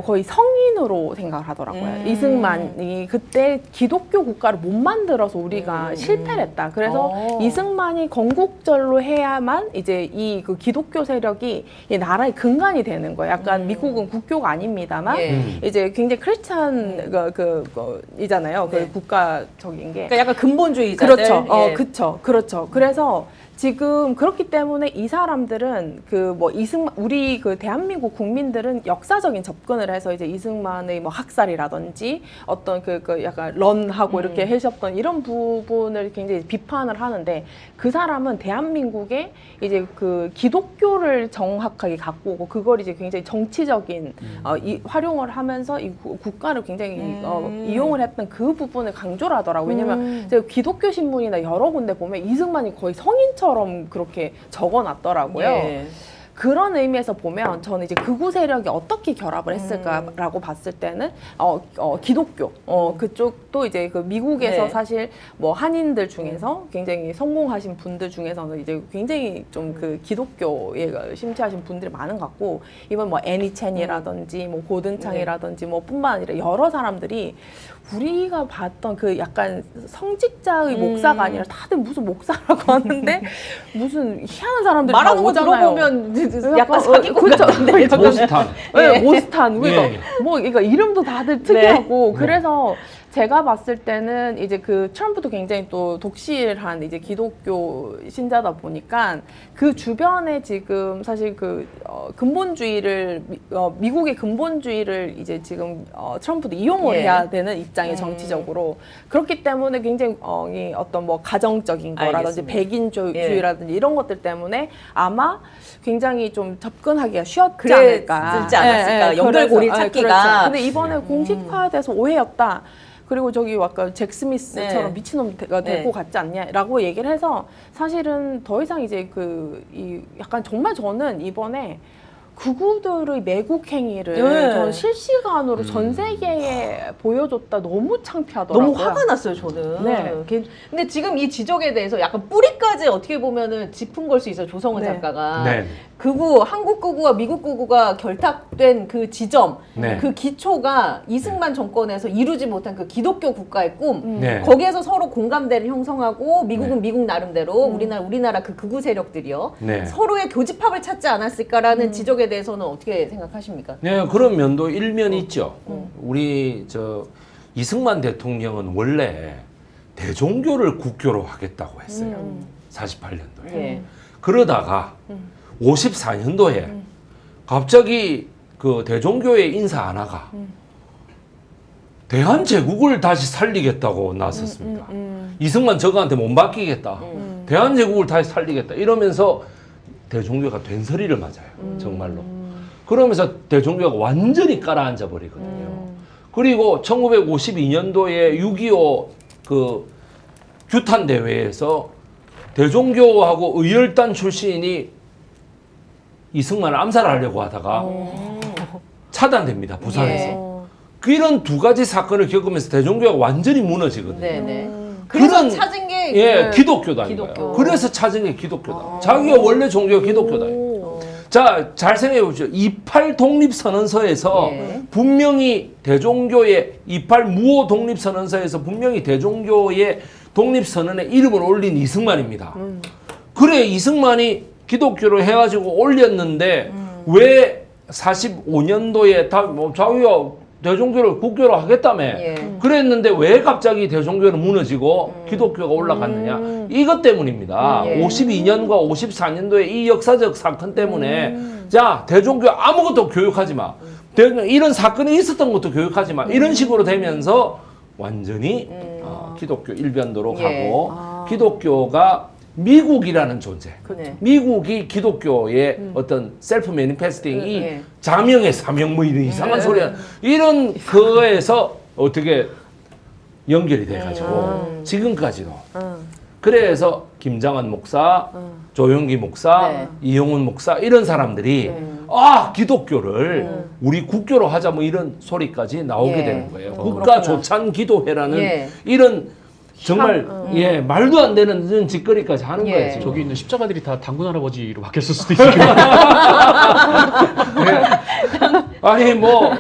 Speaker 4: 거의 성인으로 생각을 하더라고요. 이승만이 그때 기독교 국가를 못 만들어서 우리가 실패를 했다. 그래서 이승만이 건국절로 해야만 이제 그 기독교 세력이 이 나라의 근간이 되는 거예요. 약간 미국은 국교가 아닙니다만
Speaker 1: 예.
Speaker 4: 이제 굉장히 크리스찬 이잖아요.
Speaker 1: 네.
Speaker 4: 그 국가적인 게.
Speaker 1: 그러니까 약간 근본주의자들.
Speaker 4: 그렇죠.
Speaker 1: 예.
Speaker 4: 그렇죠. 그래서 지금 그렇기 때문에 이 사람들은 우리 대한민국 국민들은 역사적인 접근을 해서 이제 이승만의 뭐 학살이라든지 어떤 약간 런하고 이렇게 하셨던 이런 부분을 굉장히 비판을 하는데 그 사람은 대한민국에 이제 그 기독교를 정확하게 갖고 오고 그걸 이제 굉장히 정치적인 활용을 하면서 이 국가를 굉장히 이용을 했던 그 부분을 강조를 하더라고요. 왜냐면 제가 기독교 신문이나 여러 군데 보면 이승만이 거의 성인처럼 그렇게 적어놨더라고요.
Speaker 1: 예.
Speaker 4: 그런 의미에서 보면 저는 이제 극우 세력이 어떻게 결합을 했을까라고 봤을 때는 기독교 그쪽도 이제 그 미국에서
Speaker 1: 네.
Speaker 4: 사실 뭐 한인들 중에서 굉장히 성공하신 분들 중에서는 이제 굉장히 좀 그 기독교에 심취하신 분들이 많은 것 같고 이번 뭐 애니 첸이라든지 뭐 고든창이라든지 뭐 뿐만 아니라 여러 사람들이 우리가 봤던 그 약간 성직자의 목사가 아니라 다들 무슨 목사라고 하는데 무슨 희한한 사람들이 다
Speaker 1: 말하는 거
Speaker 4: 오잖아요.
Speaker 1: 들어보면 약간 사기꾼
Speaker 4: 그렇죠.
Speaker 1: 같은데.
Speaker 4: 약간
Speaker 2: 모스탄.
Speaker 4: 네, 모스탄.
Speaker 2: 예,
Speaker 4: 그러니까 뭐 그러니까 이름도 다들 특이하고
Speaker 2: 네.
Speaker 4: 그래서 제가 봤을 때는 이제 그 트럼프도 굉장히 또 독실한 이제 기독교 신자다 보니까 그 주변에 지금 사실 그 근본주의를 미국의 근본주의를 이제 지금 트럼프도 이용을
Speaker 1: 예.
Speaker 4: 해야 되는 입장이 정치적으로 그렇기 때문에 굉장히 이 어떤 뭐 가정적인 거라든지
Speaker 1: 알겠습니다.
Speaker 4: 백인주의라든지 이런 것들 때문에 아마 굉장히 좀 접근하기가 쉬웠지
Speaker 1: 그랬지
Speaker 4: 않을까.
Speaker 1: 않았을까. 연결고리
Speaker 4: 그래서,
Speaker 1: 찾기가.
Speaker 4: 그렇죠. 근데 이번에 공식화돼서 오해였다. 그리고 저기 아까 잭 스미스처럼
Speaker 1: 네.
Speaker 4: 미친놈가 되고 갔지 않냐라고 얘기를 해서 사실은 더 이상 이제 이 약간 정말 저는 이번에 극우들의 매국 행위를
Speaker 1: 네.
Speaker 4: 저는 실시간으로 전 세계에 보여줬다 너무 창피하더라고요.
Speaker 1: 너무 화가 났어요, 저는.
Speaker 4: 네.
Speaker 1: 근데 지금 이 지적에 대해서 약간 뿌리까지 어떻게 보면은 짚은 걸 수 있어요, 조성은
Speaker 4: 네.
Speaker 1: 작가가.
Speaker 2: 네.
Speaker 1: 극우, 한국 극우와 미국 극우가 결탁된 그 지점,
Speaker 2: 네.
Speaker 1: 그 기초가 이승만 정권에서 이루지 못한 그 기독교 국가의 꿈,
Speaker 2: 네.
Speaker 1: 거기에서 서로 공감대를 형성하고 미국은
Speaker 2: 네.
Speaker 1: 미국 나름대로 우리나라 그 극우 세력들이요.
Speaker 2: 네.
Speaker 1: 서로의 교집합을 찾지 않았을까라는 지적에 대해서는 어떻게 생각하십니까?
Speaker 2: 네, 그런 면도 일면이 있죠. 우리 이승만 대통령은 원래 대종교를 국교로 하겠다고 했어요. 48년도에.
Speaker 1: 예.
Speaker 2: 그러다가 54년도에 갑자기 그 대종교의 인사 하나가 대한제국을 다시 살리겠다고 나섰습니다. 이승만 저거한테 못 맡기겠다. 대한제국을 다시 살리겠다. 이러면서 대종교가 된소리를 맞아요. 정말로. 그러면서 대종교가 완전히 깔아앉아 버리거든요. 그리고 1952년도에 6.25 그 규탄 대회에서 대종교하고 의열단 출신이 이승만을 암살하려고 하다가 차단됩니다. 부산에서.
Speaker 1: 예.
Speaker 2: 이런 두 가지 사건을 겪으면서 대종교가 완전히 무너지거든요.
Speaker 1: 네네. 그래서
Speaker 2: 그런-
Speaker 1: 찾은 게
Speaker 2: 예,
Speaker 1: 그-
Speaker 2: 기독교다
Speaker 1: 기독교.
Speaker 2: 이거예요. 그래서 찾은 게 기독교다. 자기가 원래 종교가 기독교다. 자, 잘 생각해 보십시오. 28 독립선언서에서
Speaker 1: 예.
Speaker 2: 분명히 대종교의 28 무호 독립선언서에서 분명히 대종교의 독립선언에 이름을 올린 이승만입니다. 그래, 이승만이 기독교를 해가지고 올렸는데 왜 45년도에 자기가 대종교를 국교로 하겠다며
Speaker 1: 예.
Speaker 2: 그랬는데 왜 갑자기 대종교는 무너지고 기독교가 올라갔느냐 이것 때문입니다.
Speaker 1: 예.
Speaker 2: 52년과 54년도에 이 역사적 사건 때문에 자 대종교 아무것도 교육하지 마 이런 사건이 있었던 것도 교육하지 마 이런 식으로 되면서 완전히 기독교 일변도로
Speaker 1: 예.
Speaker 2: 가고 기독교가 미국이라는 존재
Speaker 1: 그네.
Speaker 2: 미국이 기독교의 어떤 셀프 매니페스팅이
Speaker 1: 네.
Speaker 2: 자명의 사명 뭐 이런 이상한 소리야. 이런 거에서 어떻게 연결이 돼가지고 지금까지도. 그래서 김장한 목사, 조용기 목사,
Speaker 1: 네.
Speaker 2: 이용훈 목사 이런 사람들이 기독교를 우리 국교로 하자 뭐 이런 소리까지 나오게
Speaker 1: 예.
Speaker 2: 되는 거예요.
Speaker 1: 그렇구나.
Speaker 2: 국가 조찬 기도회라는
Speaker 1: 예.
Speaker 2: 이런 정말 예 말도 안 되는 이런 짓거리까지 하는
Speaker 1: 예.
Speaker 2: 거예요. 지금.
Speaker 3: 저기 있는 십자가들이 다 당군 할아버지로 바뀌었을 수도 있어요.
Speaker 2: 아니 뭐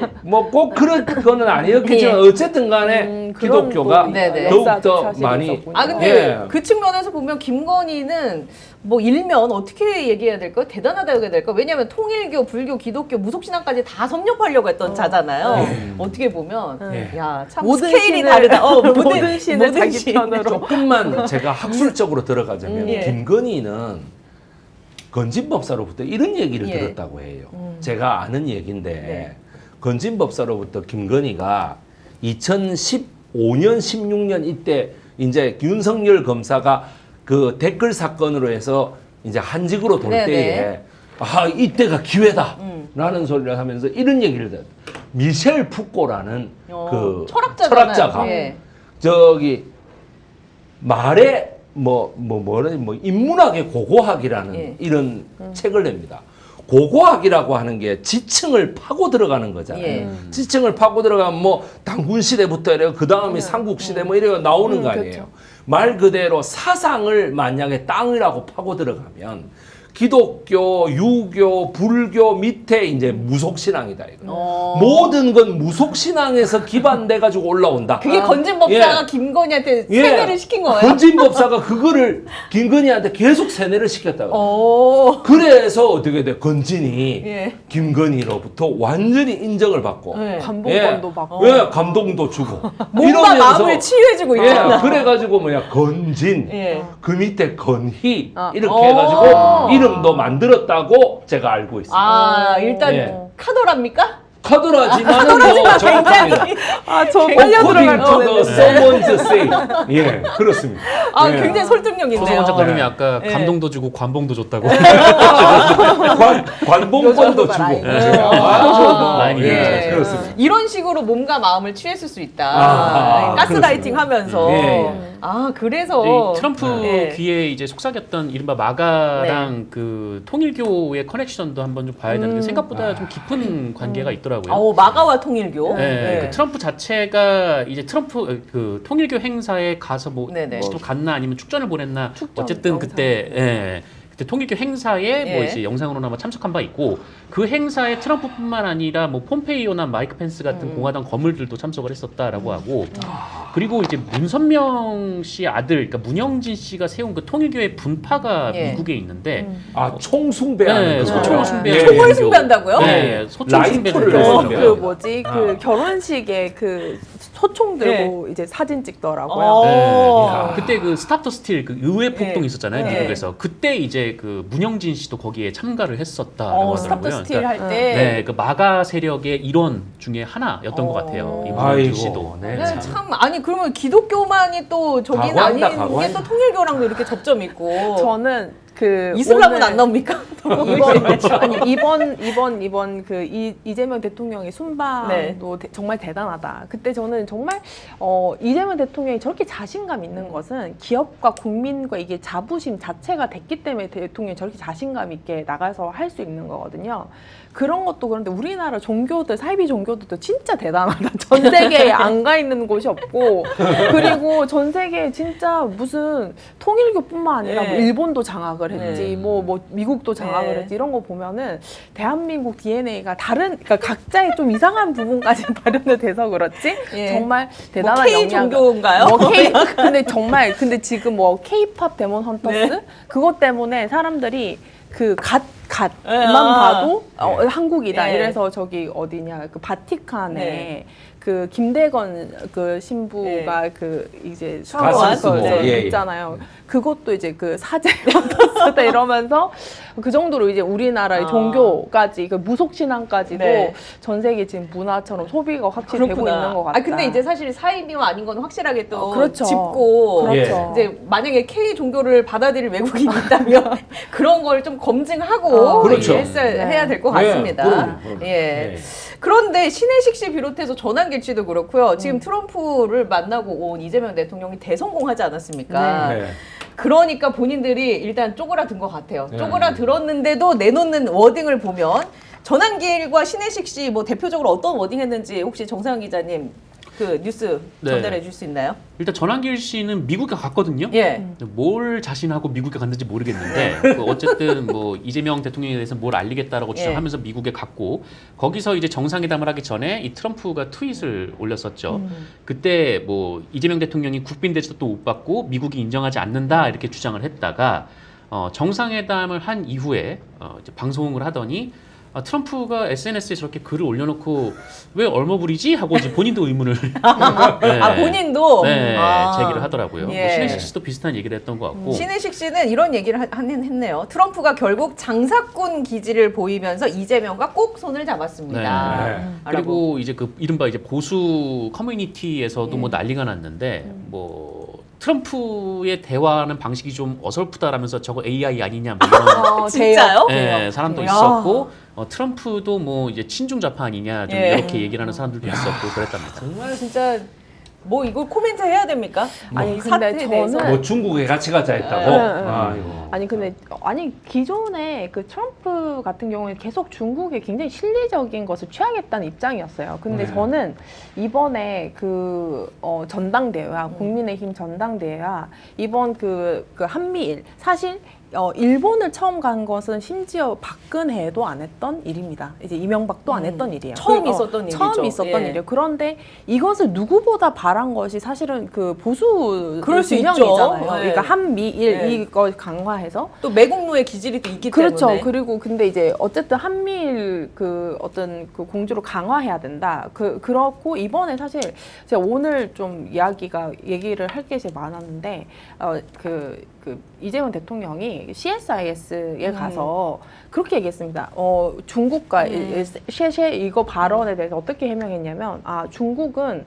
Speaker 2: 꼭 그런 거는 아니었겠지만 어쨌든 간에
Speaker 4: 그런
Speaker 2: 기독교가
Speaker 4: 또
Speaker 1: 네네.
Speaker 2: 더욱더
Speaker 4: 사실이
Speaker 2: 많이
Speaker 4: 있었군요.
Speaker 1: 아 근데
Speaker 2: 예.
Speaker 1: 그 측면에서 보면 김건희는 뭐 일면 어떻게 얘기해야 될까? 대단하다 해야 될까? 왜냐하면 통일교, 불교, 기독교, 무속신앙까지 다 섭렵하려고 했던 자잖아요. 어떻게 보면
Speaker 2: 예.
Speaker 1: 야참
Speaker 4: 모든
Speaker 1: 스케일이
Speaker 4: 신을-
Speaker 1: 다르다.
Speaker 4: 모든 신을 자기
Speaker 1: 신.
Speaker 4: 편으로.
Speaker 2: 조금만 제가 학술적으로 들어가자면
Speaker 1: 예.
Speaker 2: 김건희는 건진법사로부터 이런 얘기를
Speaker 1: 예.
Speaker 2: 들었다고 해요. 제가 아는 얘기인데
Speaker 1: 네.
Speaker 2: 건진법사로부터 김건희가 2015년, 16년 이때 이제 윤석열 검사가 그 댓글 사건으로 해서 이제 한직으로 돌
Speaker 1: 네네.
Speaker 2: 때에 이때가 기회다라는 소리를 하면서 이런 얘기를 들었어요. 미셸 푸꼬라는 그
Speaker 1: 철학자잖아요.
Speaker 2: 철학자가
Speaker 1: 예.
Speaker 2: 저기 말에 인문학의 고고학이라는
Speaker 1: 예.
Speaker 2: 이런 책을 냅니다. 고고학이라고 하는 게 지층을 파고 들어가는 거잖아요.
Speaker 1: 예.
Speaker 2: 지층을 파고 들어가면 뭐 당군 시대부터 이래 그 다음에 삼국 시대 뭐 이래 나오는 거 아니에요.
Speaker 4: 그렇죠.
Speaker 2: 말 그대로 사상을 만약에 땅이라고 파고 들어가면 기독교, 유교, 불교 밑에 이제 무속신앙이다 이거. 모든 건 무속신앙에서 기반돼 가지고 올라온다.
Speaker 1: 그게 건진 법사가
Speaker 2: 예.
Speaker 1: 김건희한테
Speaker 2: 예.
Speaker 1: 세뇌를 시킨 거예요?
Speaker 2: 건진 법사가 그거를 김건희한테 계속 세뇌를 시켰다고.
Speaker 1: 오.
Speaker 2: 그래서 어떻게 돼? 건진이
Speaker 1: 예.
Speaker 2: 김건희로부터 완전히 인정을 받고
Speaker 1: 네.
Speaker 4: 감동권도 받고.
Speaker 2: 예, 감동도 주고
Speaker 1: 몸과 마음을 치유해주고
Speaker 2: 예,
Speaker 1: 있잖아.
Speaker 2: 그래가지고 뭐야 건진
Speaker 1: 예.
Speaker 2: 그 밑에 건희
Speaker 4: 아.
Speaker 2: 이렇게 해가지고 이름도 만들었다고 제가 알고 있습니다.
Speaker 1: 아, 일단
Speaker 2: 예.
Speaker 1: 카더랍니까?
Speaker 2: 카더라지만은 뭐 정확합니다.
Speaker 4: 저 빨려
Speaker 2: According to
Speaker 4: 들어갈
Speaker 2: the someone's say. 예, 그렇습니다.
Speaker 1: 아,
Speaker 2: 예.
Speaker 1: 굉장히 설득력 있네요.
Speaker 3: 조성원 작가님이
Speaker 2: 네.
Speaker 3: 아까
Speaker 1: 네.
Speaker 3: 감동도 주고 관봉도 줬다고.
Speaker 2: 관봉권도
Speaker 1: 요정도
Speaker 2: 주고.
Speaker 1: 봐라.
Speaker 3: 많이
Speaker 2: 예,
Speaker 3: 얘기하죠.
Speaker 2: 그렇습니다.
Speaker 1: 이런 식으로 몸과 마음을 취했을 수 있다.
Speaker 2: 아,
Speaker 1: 가스라이팅 하면서.
Speaker 2: 예, 예.
Speaker 1: 아, 그래서.
Speaker 3: 이 트럼프
Speaker 1: 예.
Speaker 3: 귀에 이제 속삭였던 이른바 마가랑 그 통일교의 커넥션도 한번 좀 봐야 되는데 생각보다 좀 깊은 관계가 있더라고요.
Speaker 1: 어, 마가와 통일교.
Speaker 3: 네,
Speaker 1: 예.
Speaker 3: 그 트럼프 자체가 이제 트럼프 그 통일교 행사에 가서 뭐
Speaker 1: 네네.
Speaker 3: 직접 갔나 아니면 축전을 보냈나
Speaker 4: 축전
Speaker 3: 어쨌든
Speaker 4: 영상.
Speaker 3: 그때 그때 통일교 행사에 뭐
Speaker 1: 예.
Speaker 3: 이제 영상으로나마 참석한 바 있고 그 행사에 트럼프뿐만 아니라 뭐 폼페이오나 마이크 펜스 같은 공화당 거물들도 참석을 했었다라고 하고 그리고 이제 문선명 씨 아들 그러니까 문영진 씨가 세운 그 통일교의 분파가
Speaker 1: 예.
Speaker 3: 미국에 있는데
Speaker 2: 아, 총숭배하는
Speaker 3: 네,
Speaker 2: 거.
Speaker 3: 소총을 숭배하는
Speaker 2: 예,
Speaker 1: 총을
Speaker 2: 예.
Speaker 1: 숭배한다고요?
Speaker 3: 네, 소총
Speaker 2: 라이터를
Speaker 3: 숭배를
Speaker 2: 어,
Speaker 3: 했었는데
Speaker 2: 네.
Speaker 4: 그 뭐지 그 결혼식에 그 소총 들고 이제 사진 찍더라고요.
Speaker 1: 어.
Speaker 3: 네. 그때 그 스탑 더 스틸 그 의회 폭동
Speaker 1: 네.
Speaker 3: 있었잖아요
Speaker 1: 네.
Speaker 3: 미국에서 그때 이제 그 문영진 씨도 거기에 참가를 했었다라고
Speaker 1: 스탑 더
Speaker 3: 하더라고요.
Speaker 1: 스틸 할 때.
Speaker 3: 네, 그 마가 세력의 일원 중에 하나였던 것 같아요. 이 문영진 씨도.
Speaker 2: 아이고, 네.
Speaker 1: 네, 참 아니 그러면 기독교만이 또 저기는
Speaker 2: 각오한다,
Speaker 1: 아닌 게
Speaker 2: 각오한다.
Speaker 1: 또 통일교랑도 이렇게 접점 있고
Speaker 4: 저는 그
Speaker 1: 이슬람은
Speaker 4: 오늘
Speaker 1: 안 나옵니까?
Speaker 4: 이번 그 이재명 대통령의 순방도 정말 대단하다. 그때 저는 정말 이재명 대통령이 저렇게 자신감 있는 것은 기업과 국민과 이게 자부심 자체가 됐기 때문에 대통령이 저렇게 자신감 있게 나가서 할 수 있는 거거든요. 그런 것도 그런데 우리나라 종교들 사이비 종교들도 진짜 대단하다. 전 세계에 안 가 있는 곳이 없고 그리고 전 세계에 진짜 무슨 통일교뿐만 아니라 뭐
Speaker 1: 네.
Speaker 4: 일본도 장악을 했지
Speaker 1: 네.
Speaker 4: 뭐 미국도 장악을
Speaker 1: 네.
Speaker 4: 했지 이런 거 보면은 대한민국 DNA가 다른 그러니까 각자의 좀 이상한 부분까지 발현이 돼서 그렇지
Speaker 1: 예.
Speaker 4: 정말
Speaker 1: 뭐
Speaker 4: 대단한
Speaker 1: K 종교인가요?
Speaker 4: 근데 지금 뭐 K-팝 데몬 헌터스
Speaker 1: 네.
Speaker 4: 그것 때문에 사람들이 그 갓만
Speaker 1: 아.
Speaker 4: 봐도 한국이다
Speaker 1: 네.
Speaker 4: 이래서 저기 어디냐 그 바티칸에
Speaker 1: 네.
Speaker 4: 그 김대건 그 신부가 그 이제
Speaker 1: 가슴
Speaker 2: 쓰고,
Speaker 4: 네,
Speaker 2: 예, 예.
Speaker 4: 있잖아요. 그것도 이제 그 사제 헌터스다 이러면서 그 정도로 이제 우리나라의
Speaker 1: 아.
Speaker 4: 종교까지 그 무속 신앙까지도
Speaker 1: 네.
Speaker 4: 전 세계 지금 문화처럼 소비가 확실히 되고 있는 것 같다.
Speaker 1: 아 근데 이제 사실 사이비와 아닌 건 확실하게 또
Speaker 4: 그렇죠.
Speaker 1: 짚고
Speaker 4: 그렇죠.
Speaker 1: 이제 만약에 K 종교를 받아들일 외국인이 있다면 그런 걸 좀 검증하고
Speaker 2: 그렇죠.
Speaker 1: 해야 될 것
Speaker 2: 네,
Speaker 1: 같습니다.
Speaker 2: 그럼요.
Speaker 1: 예.
Speaker 2: 네.
Speaker 1: 그런데 신혜식 씨 비롯해서 전한길 씨도 그렇고요. 지금 트럼프를 만나고 온 이재명 대통령이 대성공하지 않았습니까?
Speaker 2: 네.
Speaker 1: 그러니까 본인들이 일단 쪼그라든 것 같아요.
Speaker 2: 네.
Speaker 1: 쪼그라들었는데도 내놓는 워딩을 보면 전한길과 신혜식 씨 뭐 대표적으로 어떤 워딩 했는지 혹시 정상훈 기자님 그 뉴스
Speaker 3: 네.
Speaker 1: 전달해 줄 수 있나요?
Speaker 3: 일단 전한길 씨는 미국에 갔거든요.
Speaker 1: 예.
Speaker 3: 뭘 자신하고 미국에 갔는지 모르겠는데 그 어쨌든 뭐 이재명 대통령에 대해서 뭘 알리겠다라고
Speaker 1: 예.
Speaker 3: 주장하면서 미국에 갔고 거기서 이제 정상회담을 하기 전에 이 트럼프가 트윗을 올렸었죠. 그때 뭐 이재명 대통령이 국빈 대접도 못 받고 미국이 인정하지 않는다 이렇게 주장을 했다가 정상회담을 한 이후에 이제 방송을 하더니 트럼프가 SNS에 저렇게 글을 올려놓고 왜 얼머부리지? 하고 이제 본인도 의문을 네.
Speaker 1: 본인도
Speaker 3: 네,
Speaker 1: 아.
Speaker 3: 제기를 하더라고요.
Speaker 1: 예.
Speaker 3: 뭐 신혜식 씨도 비슷한 얘기를 했던 것 같고.
Speaker 1: 신혜식 씨는 이런 얘기를 했네요. 트럼프가 결국 장사꾼 기질을 보이면서 이재명과 꼭 손을 잡았습니다.
Speaker 2: 네.
Speaker 3: 그리고 이제 그 이른바 이제 보수 커뮤니티에서도
Speaker 1: 예.
Speaker 3: 뭐 난리가 났는데 뭐 트럼프의 대화하는 방식이 좀 어설프다라면서 저거 AI 아니냐 뭐 이런
Speaker 1: 진짜요?
Speaker 3: 예, 사람도
Speaker 1: 야.
Speaker 3: 있었고 트럼프도 뭐 이제 친중 좌파 아니냐 좀
Speaker 1: 예.
Speaker 3: 이렇게 얘기를 하는 사람들도 있었고 그랬답니다.
Speaker 1: 정말 진짜 뭐 이걸 코멘트 해야 됩니까?
Speaker 4: 아니,
Speaker 1: 사태에
Speaker 4: 근데
Speaker 1: 대해서.
Speaker 4: 저는-
Speaker 2: 뭐 중국에 같이 가자 했다고.
Speaker 4: 네.
Speaker 2: 아이고.
Speaker 4: 아니 근데 기존에 그 트럼프 같은 경우에 계속 중국에 굉장히 실리적인 것을 취하겠다는 입장이었어요. 근데
Speaker 2: 네.
Speaker 4: 저는 이번에 그 전당대회와 국민의힘 전당대회와 이번 그 한미일 사실 일본을 처음 간 것은 심지어 박근혜도 안 했던 일입니다. 이제 이명박도 안 했던 일이에요.
Speaker 1: 처음 있었던 일이죠.
Speaker 4: 처음 있었던
Speaker 1: 예.
Speaker 4: 일이에요. 그런데 이것을 누구보다 바란 것이 사실은 그 보수
Speaker 1: 그럴 수
Speaker 4: 진영이잖아요.
Speaker 1: 있죠. 예.
Speaker 4: 그러니까 한미일
Speaker 1: 예.
Speaker 4: 이걸 강화해서
Speaker 1: 또 매국노의 기질이 또 있기
Speaker 4: 그렇죠.
Speaker 1: 때문에.
Speaker 4: 그리고 근데 이제 어쨌든 한미일 그 어떤 그 공조를 강화해야 된다. 그렇고 이번에 사실 제가 오늘 좀 얘기를 할 게 제일 많았는데 그 이재명 대통령이 CSIS에 가서 그렇게 얘기했습니다. 중국과 셰셰 이거 발언에 대해서 어떻게 해명했냐면 중국은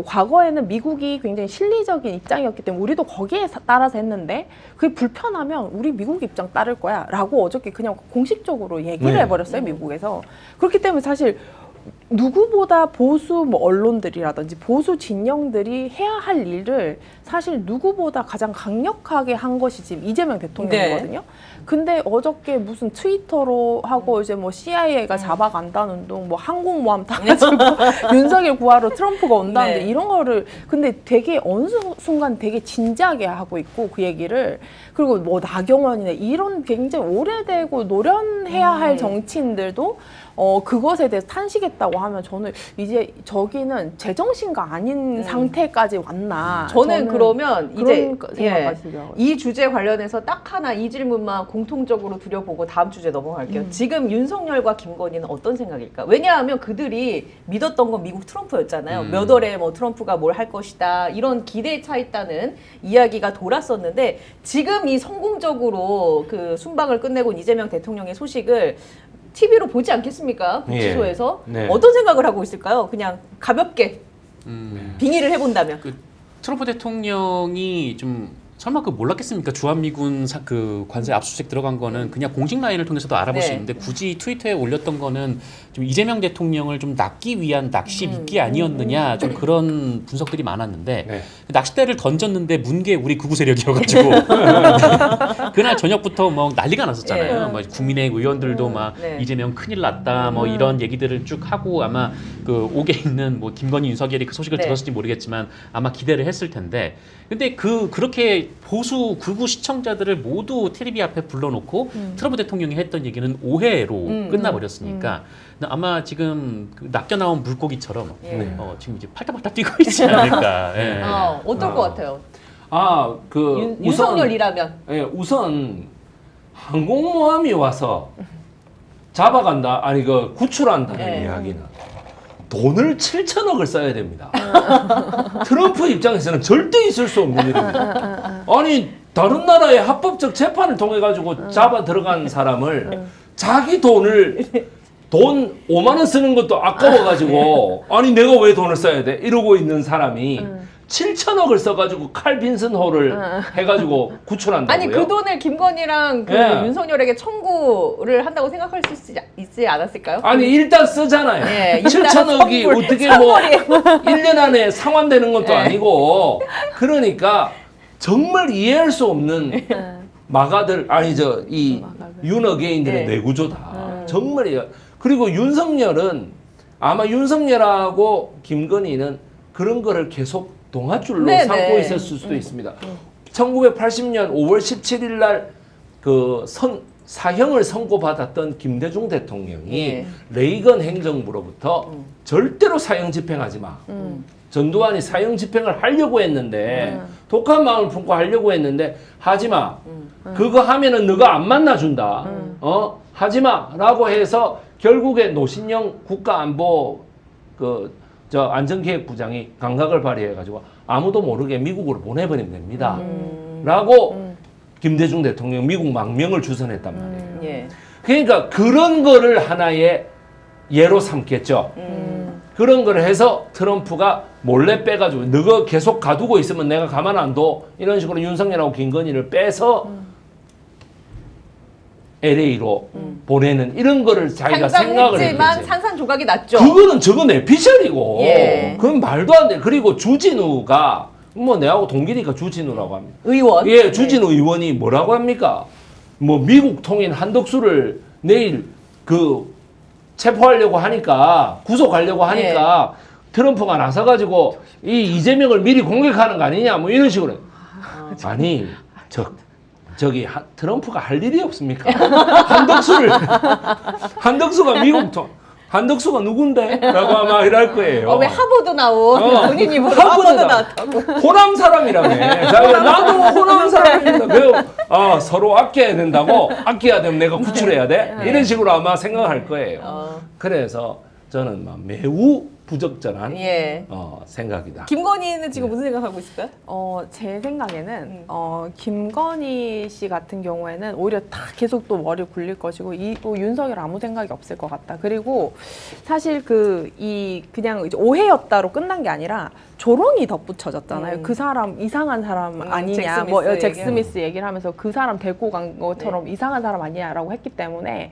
Speaker 4: 과거에는 미국이 굉장히 실리적인 입장이었기 때문에 우리도 거기에 따라서 했는데 그게 불편하면 우리 미국 입장 따를 거야 라고 어저께 그냥 공식적으로 얘기를
Speaker 2: 네.
Speaker 4: 해버렸어요. 미국에서. 그렇기 때문에 사실 누구보다 보수 언론들이라든지 보수 진영들이 해야 할 일을 사실 누구보다 가장 강력하게 한 것이 지금 이재명 대통령이거든요. 근데 어저께 무슨 트위터로 하고 이제 뭐 CIA가 잡아간다는 둥, 뭐 항공모함 타가지고 윤석열 구하러 트럼프가 온다는데
Speaker 1: 네.
Speaker 4: 이런 거를 근데 되게 어느 순간 되게 진지하게 하고 있고 그 얘기를 그리고 뭐 나경원이네 이런 굉장히 오래되고 노련해야 할 정치인들도 그것에 대해서 탄식했다고 하면 저는 이제 저기는 제정신가 아닌 상태까지 왔나.
Speaker 1: 저는 그러면 이제
Speaker 4: 그런 생각까지 들어요.
Speaker 1: 이 주제 관련해서 딱 하나 이 질문만 공통적으로 드려보고 다음 주제 넘어갈게요. 지금 윤석열과 김건희는 어떤 생각일까? 왜냐하면 그들이 믿었던 건 미국 트럼프였잖아요. 몇 월에 뭐 트럼프가 뭘 할 것이다 이런 기대에 차 있다는 이야기가 돌았었는데 지금 이 성공적으로 그 순방을 끝내고 온 이재명 대통령의 소식을 TV로 보지 않겠습니까? 구치소에서
Speaker 2: 네.
Speaker 1: 어떤 생각을 하고 있을까요? 그냥 가볍게 빙의를 해본다면.
Speaker 3: 그 트럼프 대통령이 좀 설마 그 몰랐겠습니까? 주한미군 그 관세 압수수색 들어간 거는 그냥 공식 라인을 통해서도 알아볼 수
Speaker 1: 네.
Speaker 3: 있는데 굳이 트위터에 올렸던 거는 좀 이재명 대통령을 좀 낚기 위한 낚시 미끼 아니었느냐 좀 그런 분석들이 많았는데
Speaker 2: 네.
Speaker 3: 그 낚싯대를 던졌는데 문게 우리 극우 세력이어가지고 그날 저녁부터 뭐 난리가 났었잖아요.
Speaker 1: 네.
Speaker 3: 뭐 국민의 의원들도 막
Speaker 1: 네.
Speaker 3: 이재명 큰일 났다 뭐 이런 얘기들을 쭉 하고 아마 그 옥에 있는 뭐 김건희 윤석열이 그 소식을
Speaker 1: 네.
Speaker 3: 들었을지 모르겠지만 아마 기대를 했을 텐데 근데 그렇게 보수 극우 시청자들을 모두 텔레비 앞에 불러놓고 트럼프 대통령이 했던 얘기는 오해로 끝나버렸으니까 근데 아마 지금 그 낚여 나온 물고기처럼
Speaker 1: 예.
Speaker 3: 지금 이제 팔딱팔딱 뛰고 있지 않을까. 예.
Speaker 1: 어떨 것 같아요?
Speaker 2: 윤석열이라면 우선 항공모함이 와서 잡아간다 아니 그 구출한다는
Speaker 1: 네.
Speaker 2: 이야기는 돈을 7천억을 써야 됩니다. 트럼프 입장에서는 절대 있을 수 없는 일입니다. 아니 다른 나라의 합법적 재판을 통해 가지고 잡아 들어간 사람을 자기 돈 5만 원 쓰는 것도 아까워 가지고 아니 내가 왜 돈을 써야 돼 이러고 있는 사람이 7천억을 써가지고 칼 빈슨호를 해가지고 구출한다고요?
Speaker 1: 아니 그 돈을 김건희랑 그
Speaker 2: 예.
Speaker 1: 윤석열에게 청구를 한다고 생각할 수 있지 않았을까요?
Speaker 2: 아니 일단 쓰잖아요.
Speaker 1: 예, 일단
Speaker 2: 7천억이
Speaker 1: 선물,
Speaker 2: 어떻게 뭐 1년 안에 상환되는 것도 아니고 그러니까 정말 이해할 수 없는 마가들 아니 이 윤어게인들의
Speaker 1: 네.
Speaker 2: 뇌구조다. 정말 이해. 그리고 윤석열은 아마 윤석열하고 김건희는 그런 거를 계속 동아줄로
Speaker 1: 네,
Speaker 2: 삼고
Speaker 1: 네.
Speaker 2: 있었을 수도 있습니다. 1980년 5월 17일 날 그 사형을 선고받았던 김대중 대통령이
Speaker 1: 예.
Speaker 2: 레이건 행정부로부터 절대로 사형 집행하지 마. 전두환이 사형 집행을 하려고 했는데 독한 마음을 품고 하려고 했는데 하지 마. 그거 하면은 너가 안 만나준다. 하지 마라고 해서 결국에 노신영 국가안보 안전기획부장이 감각을 발휘해가지고 아무도 모르게 미국으로 보내버리면 됩니다. 라고 김대중 대통령 미국 망명을 주선했단 말이에요.
Speaker 1: 예.
Speaker 2: 그러니까 그런 거를 하나의 예로 삼겠죠. 그런 걸 해서 트럼프가 몰래 빼가지고 너가 계속 가두고 있으면 내가 가만 안 둬. 이런 식으로 윤석열하고 김건희를 빼서 LA로 보내는 이런 거를 자기가 생각을
Speaker 1: 상상했지만
Speaker 2: 했지.
Speaker 1: 산산조각이 났죠.
Speaker 2: 그거는 저거 내피셜이고
Speaker 1: 예.
Speaker 2: 그건 말도 안 돼. 그리고 주진우가 뭐 내하고 동기니까 주진우라고 합니다.
Speaker 1: 의원.
Speaker 2: 예, 주진우 의원이 뭐라고 합니까? 뭐 미국 통인 한덕수를 내일 그 체포하려고 하니까 구속하려고 하니까 트럼프가 나서가지고 이 이재명을 미리 공격하는 거 아니냐 뭐 이런 식으로. 아니 저기 트럼프가 할 일이 없습니까? 한덕수가 미국 통 한덕수가 누군데? 라고 아마 이럴 거예요.
Speaker 1: 왜 하버드 나온 본인 입으로 하버드 나왔다고.
Speaker 2: 호남 사람이라며. 자기가 나도 호남 사람입니다. 서로 아껴야 된다고? 아껴야 되면 내가 구출해야 돼? 이런 식으로 아마 생각할 거예요. 그래서 저는 막 매우 부적절한 생각이다.
Speaker 1: 김건희는 지금 무슨 생각하고 있을까요?
Speaker 4: 제 생각에는 김건희 씨 같은 경우에는 오히려 다 계속 또 머리 굴릴 것이고 윤석열 아무 생각이 없을 것 같다. 그리고 사실 그냥 이제 오해였다로 끝난 게 아니라 조롱이 덧붙여졌잖아요. 그 사람 이상한 사람 아니냐, 잭 스미스 얘기를 하면서 그 사람 데리고 간 것처럼 이상한 사람 아니냐라고 했기 때문에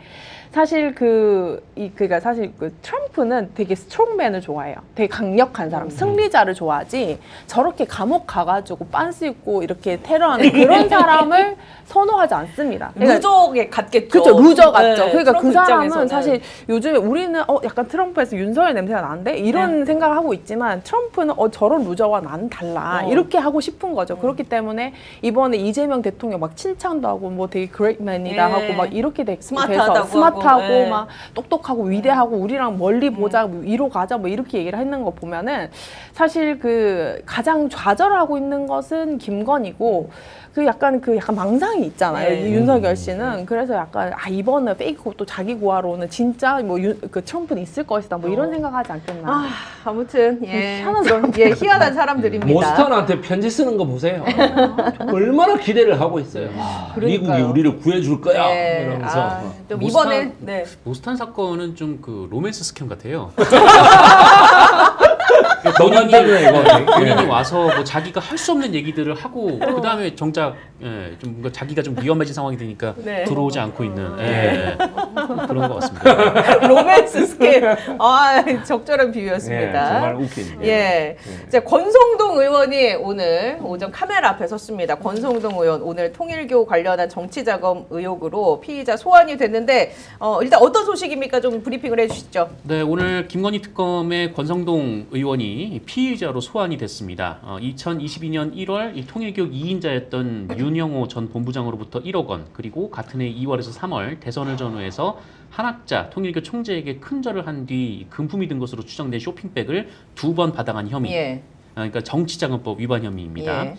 Speaker 4: 사실 그러니까 사실 트럼프는 되게 스트롱맨을 좋아해요. 되게 강력한 사람, 승리자를 좋아하지 저렇게 감옥 가가지고 빤스 입고 이렇게 테러하는 그런 사람을 선호하지 않습니다.
Speaker 1: 그러니까 루저에 같겠죠.
Speaker 4: 그렇죠, 루저 같죠. 그러니까 그 사람은
Speaker 1: 입장에서는.
Speaker 4: 사실 요즘에 우리는 약간 트럼프에서 윤석열 냄새가 나는데 이런 생각을 하고 있지만 트럼프는 저런 루저와 나는 달라 이렇게 하고 싶은 거죠. 그렇기 때문에 이번에 이재명 대통령 막 칭찬도 하고 뭐 되게 그레이트맨이다 하고 막 이렇게 스마트하고 막 똑똑하고 위대하고 우리랑 멀리 보자 위로 가자 뭐 이렇게 얘기를 했는 거 보면은 사실 가장 좌절하고 있는 것은 김건희고 약간 망상이 있잖아요. 이 윤석열 씨는. 그래서 약간 이번에 페이크고 또 자기 고하로는 진짜 트럼프는 있을 것이다. 뭐 이런 생각하지 않겠나.
Speaker 1: 아무튼 희한한 사람들입니다.
Speaker 2: 모스탄한테 편지 쓰는 거 보세요. 얼마나 기대를 하고 있어요. 미국이 우리를 구해줄 거야. 이러면서.
Speaker 1: 또 이번에
Speaker 3: 모스탄 사건은 좀 로맨스 스캠 같아요. 본인이 와서 뭐 자기가 할 수 없는 얘기들을 하고 그 다음에 정작 좀 뭔가 자기가 좀 위험해진 상황이 되니까 들어오지 않고 있는 그런 것 같습니다.
Speaker 1: 로맨스 스캠. 적절한 비유였습니다.
Speaker 2: 정말 웃깁니다.
Speaker 1: 이제 권성동 의원이 오늘 오전 카메라 앞에 섰습니다. 권성동 의원 오늘 통일교 관련한 정치자금 의혹으로 피의자 소환이 됐는데 일단 어떤 소식입니까? 좀 브리핑을 해주시죠.
Speaker 3: 네, 오늘 김건희 특검의 권성동 의원이 피의자로 소환이 됐습니다. 2022년 1월 이 통일교 2인자였던 윤영호 전 본부장으로부터 1억 원, 그리고 같은 해 2월에서 3월 대선을 전후해서 한학자 통일교 총재에게 큰절을 한 뒤 금품이 든 것으로 추정된 쇼핑백을 2번 받아간 혐의. 그러니까 정치자금법 위반 혐의입니다.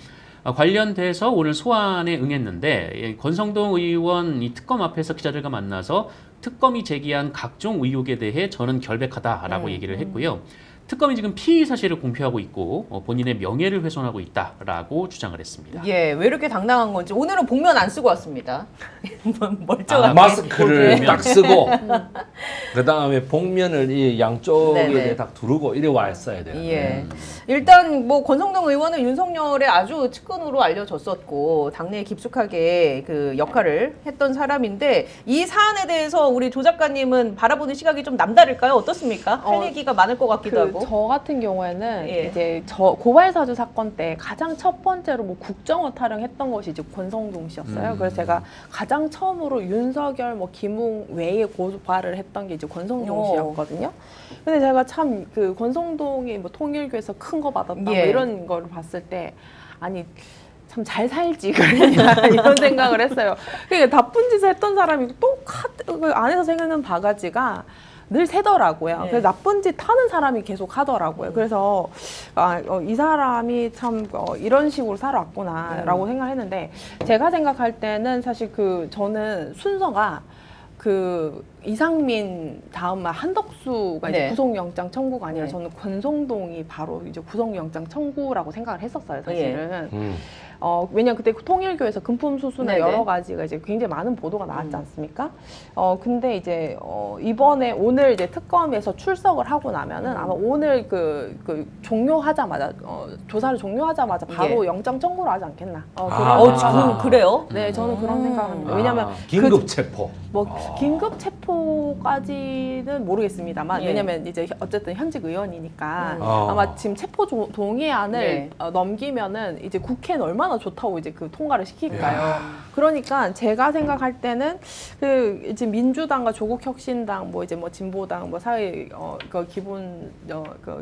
Speaker 3: 관련돼서 오늘 소환에 응했는데 권성동 의원 이 특검 앞에서 기자들과 만나서 특검이 제기한 각종 의혹에 대해 저는 결백하다라고 얘기를 했고요. 특검이 지금 피의 사실을 공표하고 있고 본인의 명예를 훼손하고 있다라고 주장을 했습니다.
Speaker 1: 왜 이렇게 당당한 건지 오늘은 복면 안 쓰고 왔습니다. 멀쩡하게.
Speaker 2: 마스크를 딱 쓰고 그 다음에 복면을 이 양쪽에 딱 두르고 이래 왔어야 되는데.
Speaker 1: 일단 뭐 권성동 의원은 윤석열의 아주 측근으로 알려졌었고 당내에 깊숙하게 그 역할을 했던 사람인데 이 사안에 대해서 우리 조 작가님은 바라보는 시각이 좀 남다를까요? 어떻습니까? 할 얘기가 많을 것 같기도 하고.
Speaker 4: 저 같은 경우에는 이제 고발사주 사건 때 가장 첫 번째로 뭐 국정원 타령했던 것이 이제 권성동 씨였어요. 그래서 제가 가장 처음으로 윤석열, 뭐 김웅 외에 고발을 했던 게 이제 권성동 씨였거든요. 근데 제가 참 권성동이 뭐 통일교에서 큰 거 받았다 뭐 이런 거를 봤을 때 아니 참 잘 살지 그러냐 이런 생각을 했어요. 그러니까 나쁜 짓을 했던 사람이 또 그 안에서 생기는 바가지가 늘 새더라고요. 그래서 나쁜 짓 하는 사람이 계속 하더라고요. 그래서 이 사람이 참 이런 식으로 살아왔구나라고 생각했는데 제가 생각할 때는 사실 저는 순서가 이상민 다음에 한덕수가 이제 구속영장 청구가 아니라 저는 권성동이 바로 이제 구속영장 청구라고 생각을 했었어요, 사실은. 왜냐면 그때 통일교에서 금품 수수나
Speaker 1: 네네.
Speaker 4: 여러 가지가 이제 굉장히 많은 보도가 나왔지 않습니까? 근데 이제 이번에 오늘 이제 특검에서 출석을 하고 나면은 아마 오늘 그 종료하자마자 조사를 종료하자마자 바로
Speaker 1: 예.
Speaker 4: 영장 청구를 하지 않겠나?
Speaker 1: 그래요?
Speaker 4: 네, 저는 그런 생각합니다.
Speaker 2: 아,
Speaker 4: 왜냐면
Speaker 2: 긴급 체포.
Speaker 4: 뭐 긴급 체포까지는 모르겠습니다만
Speaker 1: 예.
Speaker 4: 왜냐면 이제 어쨌든 현직 의원이니까
Speaker 2: 어.
Speaker 4: 아마 지금 체포 동의안을
Speaker 1: 네.
Speaker 4: 넘기면은 이제 국회는 얼마나 좋다고 이제 그 통과를 시킬까요? 그러니까 제가 생각할 때는 그 이제 민주당과 조국혁신당 뭐 이제 뭐 진보당 뭐 사회 그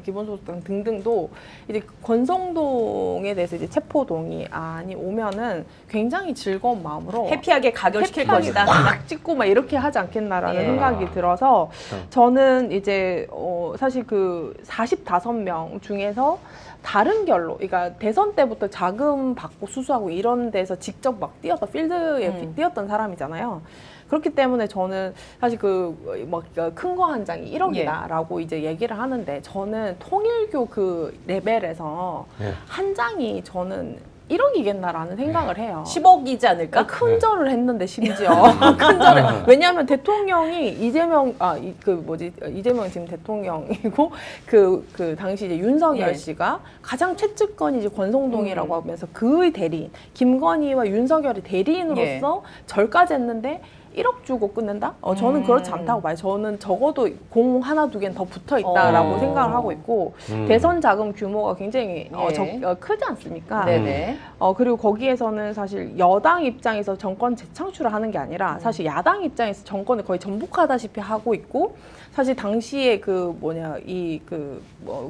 Speaker 4: 기본소득당 등등도 이제 권성동에 대해서 이제 체포 동의안이 오면은 굉장히 즐거운 마음으로
Speaker 1: 해피하게 가결시킬
Speaker 4: 해피하게
Speaker 1: 것이다.
Speaker 4: 막 찍고 막 이렇게 하지 않겠나라는
Speaker 1: 예.
Speaker 4: 생각이 들어서 저는 이제 사실 그 45명 중에서 다른 결로, 그러니까 대선 때부터 자금 받고 수수하고 이런 데서 직접 막 뛰어서 필드에 뛰었던 사람이잖아요. 그렇기 때문에 저는 사실 큰 거 한 장이 1억이다라고 이제 얘기를 하는데 저는 통일교 그 레벨에서
Speaker 2: 예.
Speaker 4: 한 장이 저는 1억이겠나라는 생각을 해요.
Speaker 1: 10억이지 않을까?
Speaker 4: 큰 절을 했는데 심지어 큰 절을 왜냐하면 대통령이 이재명 이재명 지금 대통령이고 그 당시 이제 윤석열
Speaker 1: 예.
Speaker 4: 씨가 가장 최측근이 이제 권성동이라고 하면서 그의 대리인 김건희와 윤석열의 대리인으로서 절까지 했는데 1억 주고 끊는다? 저는 그렇지 않다고 봐요. 저는 적어도 공 하나 두 개는 더 붙어 있다라고 생각을 하고 있고 대선 자금 규모가 굉장히 크지 않습니까?
Speaker 1: 네네.
Speaker 4: 그리고 거기에서는 사실 여당 입장에서 정권 재창출을 하는 게 아니라 사실 야당 입장에서 정권을 거의 전복하다시피 하고 있고 사실 당시에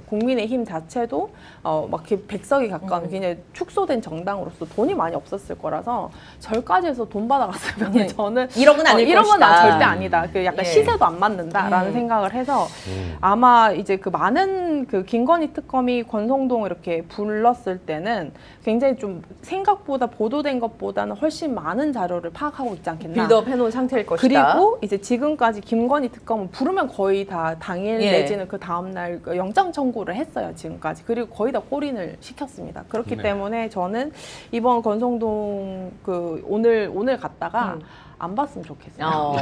Speaker 4: 국민의힘 자체도 막 이렇게 100석이 가까운 굉장히 축소된 정당으로서 돈이 많이 없었을 거라서 절까지 해서 돈 받아갔으면 저는
Speaker 1: 1억은 아닐
Speaker 4: 1억은
Speaker 1: 것이다.
Speaker 4: 절대 아니다. 그 약간
Speaker 1: 예.
Speaker 4: 시세도 안 맞는다라는 생각을 해서 아마 이제 그 많은 그 김건희 특검이 권성동을 이렇게 불렀을 때는 굉장히 좀 생각보다 보도된 것보다는 훨씬 많은 자료를 파악하고 있지 않겠나.
Speaker 1: 빌드업 해놓은 상태일 것이다.
Speaker 4: 그리고 이제 지금까지 김건희 특검은 부르면 거의 다 당일
Speaker 1: 예.
Speaker 4: 내지는 그 다음날 영장 청구를 했어요. 지금까지. 그리고 거의 다 꼬린을 시켰습니다. 그렇기 때문에 저는 이번 권성동 오늘 갔다가 안 봤으면 좋겠어요.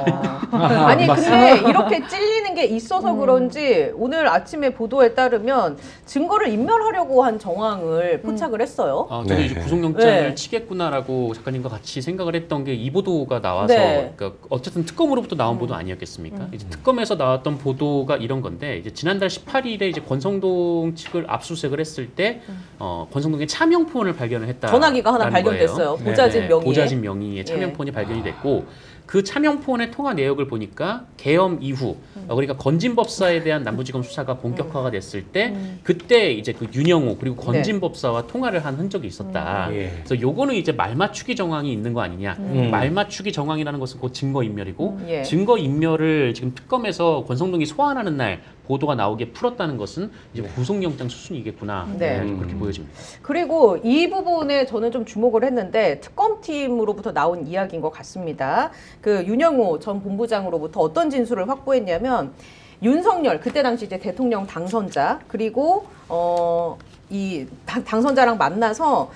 Speaker 1: 아니 근데 이렇게 찔리는 게 있어서 그런지 오늘 아침에 보도에 따르면 증거를 인멸하려고 한 정황을 포착을 했어요.
Speaker 3: 저도
Speaker 2: 네.
Speaker 3: 이제 구속영장을
Speaker 1: 네.
Speaker 3: 치겠구나라고 작가님과 같이 생각을 했던 게 이 보도가 나와서
Speaker 1: 네.
Speaker 3: 그러니까 어쨌든 특검으로부터 나온 보도 아니었겠습니까? 이제 특검에서 나왔던 보도가 이런 건데 이제 지난달 18일에 이제 권성동 측을 압수수색을 했을 때 권성동의 차명폰을 발견을 했다.
Speaker 1: 전화기가 하나 발견됐어요.
Speaker 2: 네.
Speaker 1: 보자진 명의의.
Speaker 3: 보자진 명의의 차명폰이 발견이 됐고 그 차명폰의 통화 내역을 보니까 계엄 이후 그러니까 건진법사에 대한 남부지검 수사가 본격화가 됐을 때 그때 이제 그 윤영호 그리고 건진법사와 통화를 한 흔적이 있었다.
Speaker 2: 예.
Speaker 3: 그래서 요거는 이제 말맞추기 정황이 있는 거 아니냐. 말맞추기 정황이라는 것은 곧 증거 인멸이고
Speaker 1: 예.
Speaker 3: 증거 인멸을 지금 특검에서 권성동이 소환하는 날 보도가 나오게 풀었다는 것은 이제 구속영장 수순이겠구나.
Speaker 1: 네.
Speaker 3: 그렇게 보여집니다.
Speaker 1: 그리고 이 부분에 저는 좀 주목을 했는데 특검팀으로부터 나온 이야기인 것 같습니다. 그 윤영호 전 본부장으로부터 어떤 진술을 확보했냐면 윤석열 그때 당시 이제 대통령 당선자 그리고 이 당선자랑 만나서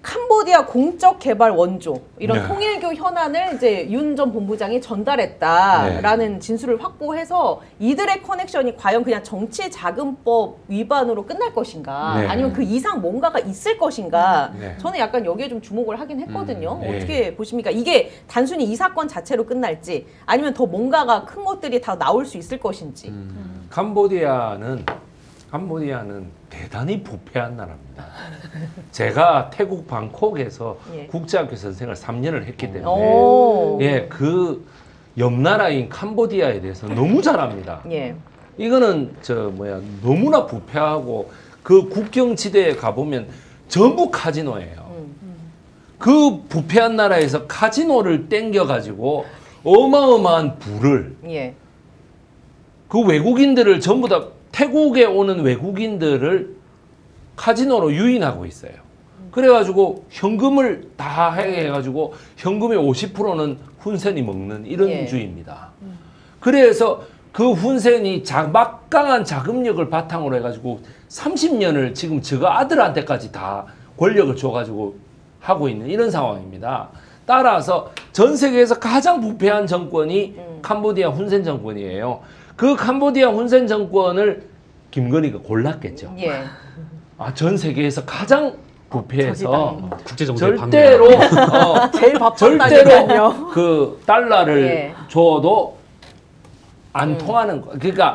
Speaker 1: 캄보디아 공적 개발 원조 이런
Speaker 2: 네.
Speaker 1: 통일교 현안을 이제 윤 전 본부장이 전달했다라는 진술을 확보해서 이들의 커넥션이 과연 그냥 정치자금법 위반으로 끝날 것인가
Speaker 2: 네.
Speaker 1: 아니면 그 이상 뭔가가 있을 것인가
Speaker 2: 네.
Speaker 1: 저는 약간 여기에 좀 주목을 하긴 했거든요.
Speaker 2: 네.
Speaker 1: 어떻게 보십니까? 이게 단순히 이 사건 자체로 끝날지 아니면 더 뭔가가 큰 것들이 다 나올 수 있을 것인지.
Speaker 2: 캄보디아는 대단히 부패한 나라입니다. 제가 태국 방콕에서
Speaker 1: 예.
Speaker 2: 국제학교 선생을 3년을 했기 때문에
Speaker 1: 오.
Speaker 2: 예, 그 옆나라인 캄보디아에 대해서 너무 잘 압니다.
Speaker 1: 예.
Speaker 2: 이거는 너무나 부패하고 그 국경지대에 가보면 전부 카지노예요. 그 부패한 나라에서 카지노를 땡겨가지고 어마어마한 부를
Speaker 1: 예.
Speaker 2: 그 외국인들을 전부 다 태국에 오는 외국인들을 카지노로 유인하고 있어요. 그래가지고 현금을 다 해가지고 현금의 50%는 훈센이 먹는 이런
Speaker 1: 예.
Speaker 2: 주의입니다. 그래서 그 훈센이 막강한 자금력을 바탕으로 해가지고 30년을 지금 저가 아들한테까지 다 권력을 줘가지고 하고 있는 이런 상황입니다. 따라서 전 세계에서 가장 부패한 정권이 캄보디아 훈센 정권이에요. 그 캄보디아 훈센 정권을 김건희가 골랐겠죠.
Speaker 1: 예.
Speaker 2: 전 세계에서 가장 부패해서
Speaker 3: 국제 정세
Speaker 2: 절대로
Speaker 4: 제일
Speaker 2: 절대로
Speaker 4: 바빴다니까요.
Speaker 2: 그 달러를
Speaker 1: 예.
Speaker 2: 줘도 안 통하는 거. 그러니까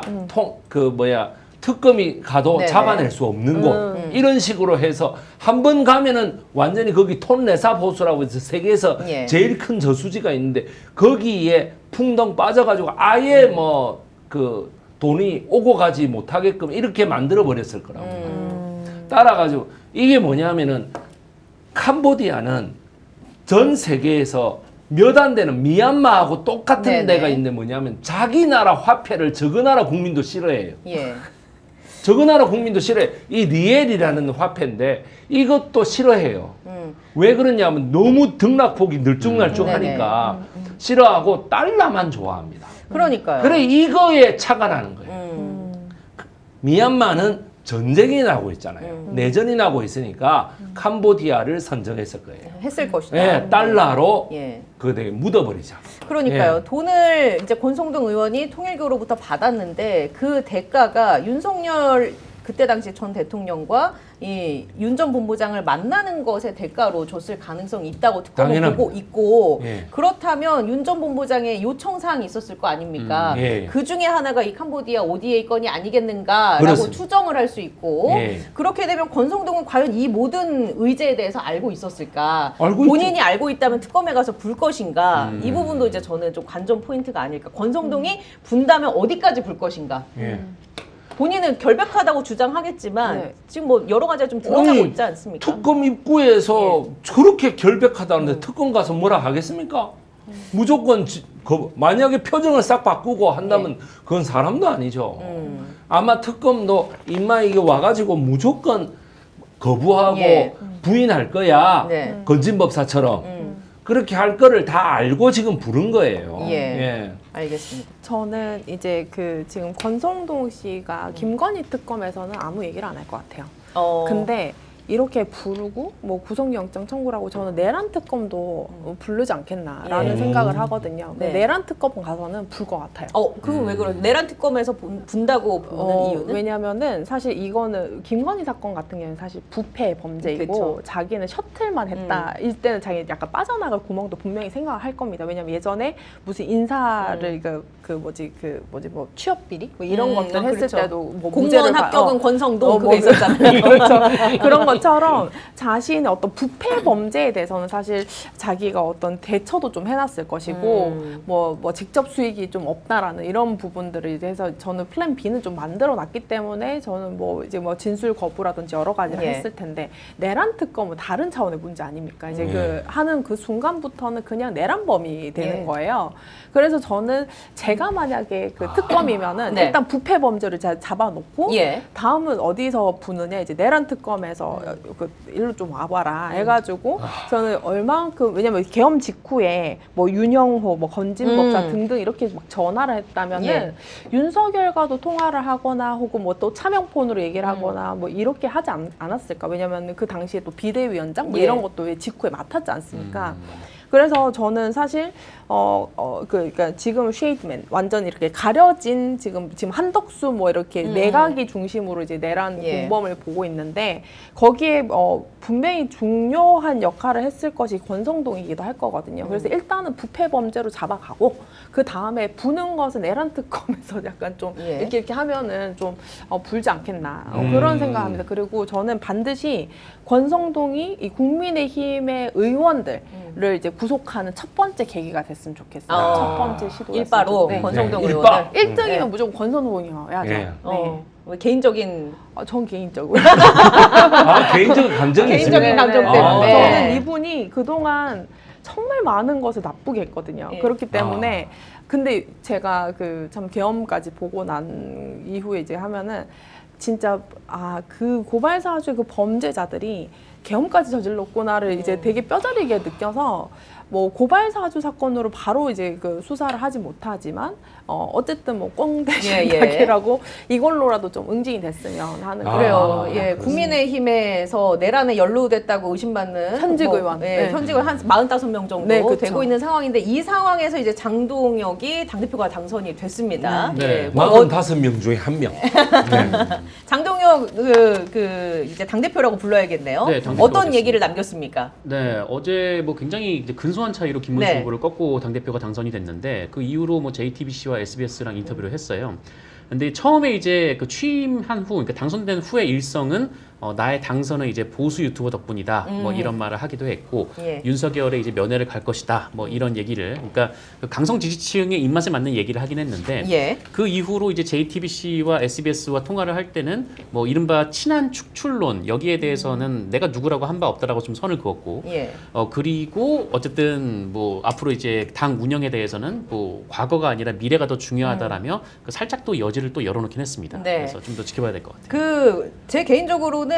Speaker 2: 특검이 가도
Speaker 1: 네네.
Speaker 2: 잡아낼 수 없는 곳. 이런 식으로 해서 한 번 가면은 완전히 거기 톤레사 호수라고 해서 세계에서
Speaker 1: 예.
Speaker 2: 제일 큰 저수지가 있는데 거기에 풍덩 빠져가지고 아예 뭐 그 돈이 오고 가지 못하게끔 이렇게 만들어 버렸을 거라고. 따라가지고 이게 뭐냐면은 캄보디아는 전 세계에서 몇 안 되는 미얀마하고 똑같은
Speaker 1: 네네.
Speaker 2: 데가 있는데 뭐냐면 자기 나라 화폐를 저거 나라 국민도 싫어해요.
Speaker 1: 예.
Speaker 2: 저거 나라 국민도 싫어해요. 이 리엘이라는 화폐인데 이것도 싫어해요. 왜 그러냐면 너무 등락폭이 늘쭉날쭉하니까 싫어하고 달러만 좋아합니다.
Speaker 1: 그러니까요.
Speaker 2: 그래 이거에 차가 나는 거예요. 미얀마는 전쟁이 나고 있잖아요. 내전이 나고 있으니까 캄보디아를 선정했을 거예요.
Speaker 1: 했을 것이다.
Speaker 2: 예, 달러로
Speaker 1: 예.
Speaker 2: 그대 묻어버리자.
Speaker 1: 그러니까요.
Speaker 2: 예.
Speaker 1: 돈을 이제 권성동 의원이 통일교로부터 받았는데 그 대가가 윤석열 그때 당시 전 대통령과 이 윤 전 본부장을 만나는 것의 대가로 줬을 가능성이 있다고 특검은
Speaker 2: 당연합니다.
Speaker 1: 보고 있고
Speaker 2: 예.
Speaker 1: 그렇다면 윤 전 본부장의 요청사항이 있었을 거 아닙니까?
Speaker 2: 예.
Speaker 1: 그 중에 하나가 이 캄보디아 ODA 건이 아니겠는가라고
Speaker 2: 그렇습니다.
Speaker 1: 추정을 할 수 있고
Speaker 2: 예.
Speaker 1: 그렇게 되면 권성동은 과연 이 모든 의제에 대해서 알고 있었을까?
Speaker 2: 알고
Speaker 1: 본인이 알고 있다면 특검에 가서 불 것인가?
Speaker 2: 음.
Speaker 1: 이 부분도 이제 저는 좀 관전 포인트가 아닐까. 권성동이 분다면 어디까지 불 것인가?
Speaker 2: 예.
Speaker 1: 본인은 결백하다고 주장하겠지만
Speaker 4: 네.
Speaker 1: 지금 뭐 여러 가지가 좀 드러나고
Speaker 2: 아니,
Speaker 1: 있지 않습니까?
Speaker 2: 특검 입구에서 저렇게 결백하다는데 특검 가서 뭐라 하겠습니까? 무조건 만약에 표정을 싹 바꾸고 한다면 그건 사람도 아니죠. 아마 특검도 임마 이게 와가지고 무조건 거부하고
Speaker 1: 예.
Speaker 2: 부인할 거야.
Speaker 1: 네.
Speaker 2: 건진법사처럼. 그렇게 할 거를 다 알고 지금 부른 거예요.
Speaker 1: 예. 알겠습니다.
Speaker 4: 저는 이제 그 지금 권성동 씨가 김건희 특검에서는 아무 얘기를 안 할 것 같아요. 근데 이렇게 부르고 뭐 구속영장 청구라고 저는 내란 특검도 부르지 않겠나라는
Speaker 1: 예.
Speaker 4: 생각을 하거든요.
Speaker 1: 네.
Speaker 4: 내란 특검 가서는 불 것 같아요.
Speaker 1: 그건 왜 그러죠? 내란 특검에서 분다고 보는 이유는?
Speaker 4: 왜냐면은 사실 이거는 김건희 사건 같은 경우는 사실 부패 범죄이고
Speaker 1: 그쵸.
Speaker 4: 자기는 셔틀만 했다. 이때는 자기 약간 빠져나갈 구멍도 분명히 생각을 할 겁니다. 왜냐면 예전에 무슨 인사를 뭐 취업 비리 뭐 이런 것들 했을
Speaker 1: 그렇죠.
Speaker 4: 때도 뭐
Speaker 1: 공무원
Speaker 4: 무죄를
Speaker 1: 합격은 권성동 그거
Speaker 4: 뭐
Speaker 1: 있었잖아요.
Speaker 4: 그렇죠. 그런 것처럼 자신의 어떤 부패 범죄에 대해서는 사실 자기가 어떤 대처도 좀 해놨을 것이고 뭐 직접 수익이 좀 없다라는 이런 부분들을 이제 해서 저는 플랜 B는 좀 만들어놨기 때문에 저는 뭐 이제 뭐 진술 거부라든지 여러 가지를
Speaker 1: 예.
Speaker 4: 했을 텐데 내란 특검은 다른 차원의 문제 아닙니까? 이제 그 하는 그 순간부터는 그냥 내란범이 되는
Speaker 1: 예.
Speaker 4: 거예요. 그래서 저는 제가 만약에 그 특검이면은
Speaker 1: 네.
Speaker 4: 일단 부패 범죄를 잡아놓고
Speaker 1: 예.
Speaker 4: 다음은 어디서 부느냐 이제 내란 특검에서 그 일로 좀 와봐라 해가지고 저는 얼만큼 왜냐면 계엄 직후에 뭐 윤영호 뭐 건진법사 등등 이렇게 막 전화를 했다면은
Speaker 1: 예.
Speaker 4: 윤석열과도 통화를 하거나 혹은 뭐 또 차명폰으로 얘기를 하거나 뭐 이렇게 하지 않았을까 왜냐면 그 당시에 또 비대위원장 뭐
Speaker 1: 예.
Speaker 4: 이런 것도 직후에 맡았지 않습니까? 그래서 저는 사실 그러니까 지금 쉐이드맨 완전 이렇게 가려진 지금 한덕수 뭐 이렇게 내각이 중심으로 이제 내란
Speaker 1: 예.
Speaker 4: 공범을 보고 있는데 거기에 분명히 중요한 역할을 했을 것이 권성동이기도 할 거거든요. 그래서 일단은 부패 범죄로 잡아가고 그 다음에 부는 것은 내란 특검에서 약간 좀
Speaker 1: 예.
Speaker 4: 이렇게 하면은 좀 불지 않겠나 그런 생각합니다. 그리고 저는 반드시 권성동이 이 국민의힘의 의원들을 이제 구속하는 첫 번째 계기가 됐으면 좋겠어요. 첫 번째 시도가
Speaker 1: 일바로
Speaker 4: 네.
Speaker 1: 권성동
Speaker 2: 네.
Speaker 1: 의원을.
Speaker 4: 1등이면
Speaker 1: 네.
Speaker 4: 무조건 권성동이어야죠.
Speaker 2: 예.
Speaker 4: 네.
Speaker 1: 개인적인
Speaker 4: 전 개인적으로.
Speaker 2: 개인적인 감정이
Speaker 1: 개인적인
Speaker 2: 있습니다.
Speaker 1: 감정
Speaker 4: 네,
Speaker 1: 때문에.
Speaker 4: 네. 저는 이분이 그동안 정말 많은 것을 나쁘게 했거든요.
Speaker 1: 예.
Speaker 4: 그렇기 때문에 근데 제가 그 참 계엄까지 보고 난 이후에 이제 하면은 진짜 그 고발 사주의 그 범죄자들이 계엄까지 저질렀구나를 이제 되게 뼈저리게 느껴서 뭐 고발 사주 사건으로 바로 이제 그 수사를 하지 못하지만 어쨌든 뭐 꽁대
Speaker 1: 예, 예.
Speaker 4: 이야기라고 이걸로라도 좀 응징이 됐으면 하는
Speaker 1: 그래요.
Speaker 2: 아,
Speaker 1: 예, 국민의힘에서 내란에 연루됐다고 의심받는
Speaker 4: 현직
Speaker 1: 뭐,
Speaker 4: 의원.
Speaker 1: 예,
Speaker 4: 네.
Speaker 1: 현직 의원 한 45명 정도
Speaker 4: 네, 그쵸.
Speaker 1: 되고 있는 상황인데 이 상황에서 이제 장동혁이 당대표가 당선이 됐습니다.
Speaker 3: 네.
Speaker 1: 예, 뭐
Speaker 2: 45명 중에 1명. 네.
Speaker 1: 장동혁 이제 당대표라고 불러야겠네요.
Speaker 3: 네, 당대표가
Speaker 1: 어떤
Speaker 3: 됐습니다.
Speaker 1: 얘기를 남겼습니까?
Speaker 3: 네, 어제 뭐 굉장히 이제 근소한 차이로 김문수
Speaker 1: 네.
Speaker 3: 후보를 꺾고 당대표가 당선이 됐는데 그 이후로 뭐 JTBC와 SBS랑 인터뷰를 했어요. 근데 처음에 이제 그 취임한 후, 그러니까 당선된 후의 일성은 나의 당선은 이제 보수 유튜버 덕분이다. 뭐 이런 말을 하기도 했고
Speaker 1: 예.
Speaker 3: 윤석열의 이제 면회를 갈 것이다. 뭐 이런 얘기를 그러니까 그 강성 지지층의 입맛에 맞는 얘기를 하긴 했는데
Speaker 1: 예.
Speaker 3: 그 이후로 이제 JTBC와 SBS와 통화를 할 때는 뭐 이른바 친한 축출론 여기에 대해서는 내가 누구라고 한 바 없다라고 좀 선을 그었고
Speaker 1: 예.
Speaker 3: 그리고 어쨌든 뭐 앞으로 이제 당 운영에 대해서는 뭐 과거가 아니라 미래가 더 중요하다라며 그 살짝 또 여지를 또 열어놓긴 했습니다.
Speaker 1: 네.
Speaker 3: 그래서 좀 더 지켜봐야 될 것 같아요.
Speaker 1: 제 개인적으로는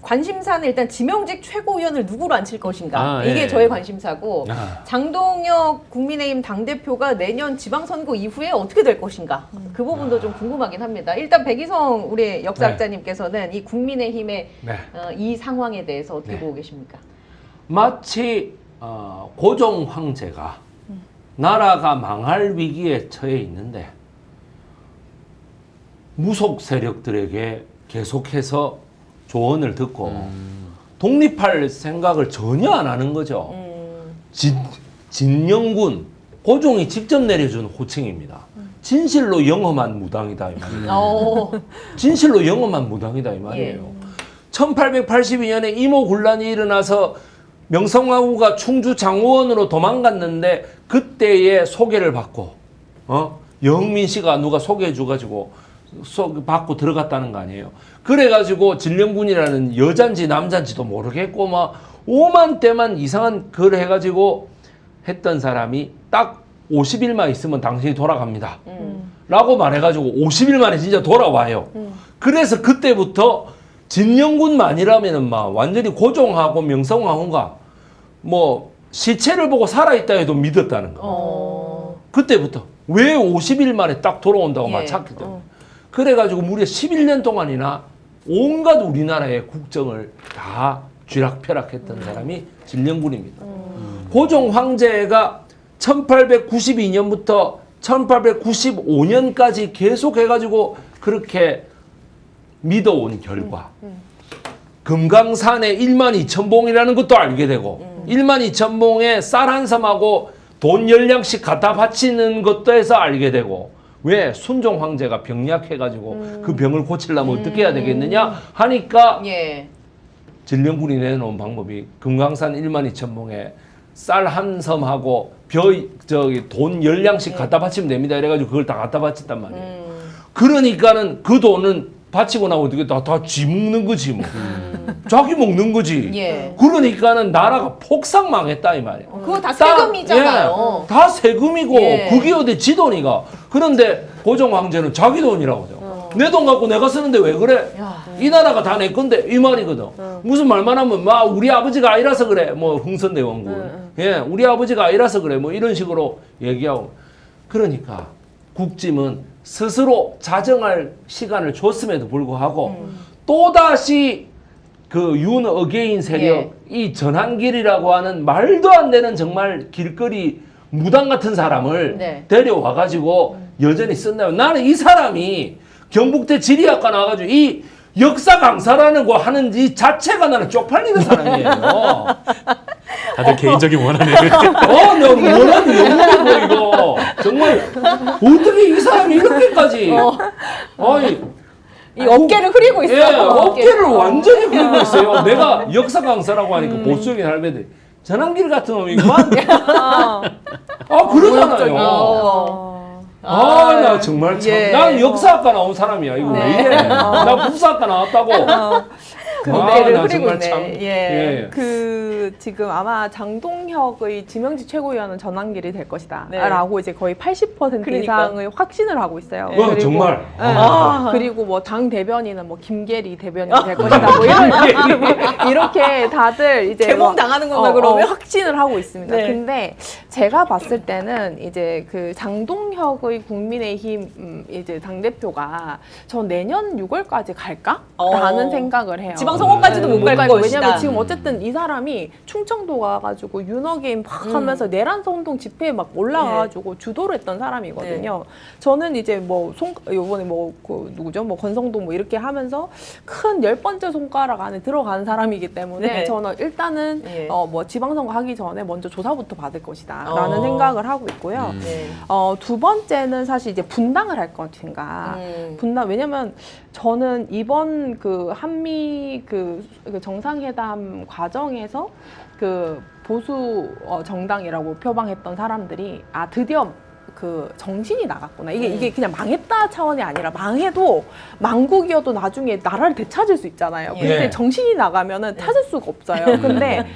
Speaker 1: 관심사는 일단 지명직 최고위원을 누구로 앉힐 것인가
Speaker 3: 아,
Speaker 1: 이게
Speaker 3: 예.
Speaker 1: 저의 관심사고
Speaker 2: 아.
Speaker 1: 장동혁 국민의힘 당대표가 내년 지방선거 이후에 어떻게 될 것인가 그 부분도 좀 궁금하긴 합니다. 일단 백이성 우리 역사학자님께서는 이 국민의힘의
Speaker 2: 네.
Speaker 1: 이 상황에 대해서 어떻게
Speaker 2: 네.
Speaker 1: 보고 계십니까?
Speaker 2: 마치 고종 황제가 나라가 망할 위기에 처해 있는데 무속 세력들에게 계속해서 조언을 듣고 독립할 생각을 전혀 안 하는 거죠. 진영군 고종이 직접 내려준 호칭입니다. 진실로 영험한 무당이다 이 말이에요. 진실로 영험한 무당이다 이 말이에요. 1882년에 이모군란이 일어나서 명성황후가 충주 장호원으로 도망갔는데 그때의 소개를 받고 영민 씨가 누가 소개해 줘가지고 받고 들어갔다는 거 아니에요. 그래가지고 진령군이라는 여잔지 남잔지도 모르겠고 막 오만 때만 이상한 글 해가지고 했던 사람이 딱 50일만 있으면 당신이 돌아갑니다. 라고 말해가지고 50일 만에 진짜 돌아와요. 그래서 그때부터 진영군만이라면은 막 완전히 고종하고 명성황후가 뭐 시체를 보고 살아있다 해도 믿었다는 거. 그때부터 왜 50일 만에 딱 돌아온다고 막 찾기 때문에. 그래가지고 무려 11년 동안이나 온갖 우리나라의 국정을 다 쥐락펴락했던 사람이 진령군입니다. 고종 황제가 1892년부터 1895년까지 계속 해가지고 그렇게 믿어온 결과 금강산에 12,000봉이라는 것도 알게 되고 12,000봉에 쌀 한 섬하고 돈 10량씩 갖다 바치는 것도 해서 알게 되고 왜 순종 황제가 병약해가지고 그 병을 고치려면 어떻게 해야 되겠느냐 하니까
Speaker 1: 예.
Speaker 2: 진령군이 내놓은 방법이 금강산 12,000봉에 쌀 한 섬하고 돈 10량씩 갖다 바치면 됩니다. 이래가지고 그걸 다 갖다 바쳤단 말이에요. 그러니까는 그 돈은 바치고 나면 어떻게 다 쥐 먹는 거지 뭐. 자기 먹는 거지.
Speaker 1: 예.
Speaker 2: 그러니까는 나라가 폭삭 망했다 이 말이에요.
Speaker 1: 그거 다 세금이잖아요.
Speaker 2: 예, 다 세금이고
Speaker 1: 예.
Speaker 2: 그게 어디 지 돈이가. 그런데 고종 황제는 자기 돈이라고 하죠. 내 돈 갖고 내가 쓰는데 왜 그래?
Speaker 1: 야.
Speaker 2: 이 나라가 다 내 건데 이 말이거든. 무슨 말만 하면 막 우리 아버지가 아니라서 그래. 뭐 흥선대원군. 예, 우리 아버지가 아니라서 그래. 뭐 이런 식으로 얘기하고. 그러니까 국짐은 스스로 자정할 시간을 줬음에도 불구하고 또다시 그 윤 어게인 세력 이 전한길이라고 하는 말도 안 되는 정말 길거리 무당 같은 사람을
Speaker 1: 네.
Speaker 2: 데려와 가지고 여전히 쓴다면 나는 이 사람이 경북대 지리학과 나와가지고 이 역사 강사라는 거 하는 이 자체가 나는 쪽팔리는 사람이에요.
Speaker 3: 다들 개인적인 원한을
Speaker 2: 내가 원하는 영웅이고 이거 정말 어떻게 이 사람이 이렇게까지 아니
Speaker 1: 이 어깨를 흐리고 있어.
Speaker 2: 예, 어깨를 완전히 흐리고 있어요. 내가 역사 강사라고 하니까 보수적인 할배들 전환길 같은 놈이 그만 그러잖아요. 나 정말 참.
Speaker 1: 예.
Speaker 2: 난 역사학과 나온 사람이야. 이거 왜 이래? 나 국사학과 나왔다고.
Speaker 1: 그대를
Speaker 2: 나
Speaker 1: 흐리고
Speaker 2: 정말
Speaker 1: 있네.
Speaker 2: 참.
Speaker 1: 예.
Speaker 4: 그 지금 아마 장동혁의 지명직 최고위원은 전환길이 될 것이다
Speaker 1: 네.
Speaker 4: 라고 이제 거의 80%
Speaker 1: 그러니까.
Speaker 4: 이상의 확신을 하고 있어요.
Speaker 1: 네.
Speaker 2: 와, 정말.
Speaker 4: 네.
Speaker 1: 아.
Speaker 4: 그리고 뭐 당 대변인은 뭐 김계리 대변인이 될 것이다. 뭐 이런 이렇게 다들 이제
Speaker 1: 개몽
Speaker 4: 뭐
Speaker 1: 당하는 건가 그러면?
Speaker 4: 확신을 하고 있습니다.
Speaker 1: 네.
Speaker 4: 근데 제가 봤을 때는 이제 그 장동혁의 국민의힘 이제 당 대표가 전 내년 6월까지 갈까라는 생각을 해요.
Speaker 1: 지방선거까지도 못 갈
Speaker 4: 가고.
Speaker 1: 것이다.
Speaker 4: 왜냐면 지금 어쨌든 이 사람이 충청도 가가지고 윤어게임 막 하면서 내란 선동 집회에 막 올라가가지고 주도를 했던 사람이거든요. 저는 이제 뭐 요번에 뭐 그 누구죠? 뭐 권성동 뭐 이렇게 하면서 큰 10번째 손가락 안에 들어간 사람이기 때문에
Speaker 1: 네.
Speaker 4: 저는 일단은
Speaker 1: 예.
Speaker 4: 뭐 지방선거 하기 전에 먼저 조사부터 받을 것이다라는
Speaker 1: 어.
Speaker 4: 생각을 하고 있고요.
Speaker 1: 네.
Speaker 4: 두 번째는 사실 이제 분당을 할 것인가. 분당 왜냐면 저는 이번 그 한미 그 정상회담 과정에서 그 보수 정당이라고 표방했던 사람들이 드디어 그 정신이 나갔구나. 이게 그냥 망했다 차원이 아니라 망해도 망국이어도 나중에 나라를 되찾을 수 있잖아요. 근데
Speaker 2: 예.
Speaker 4: 정신이 나가면은 찾을 수가 없어요. 근데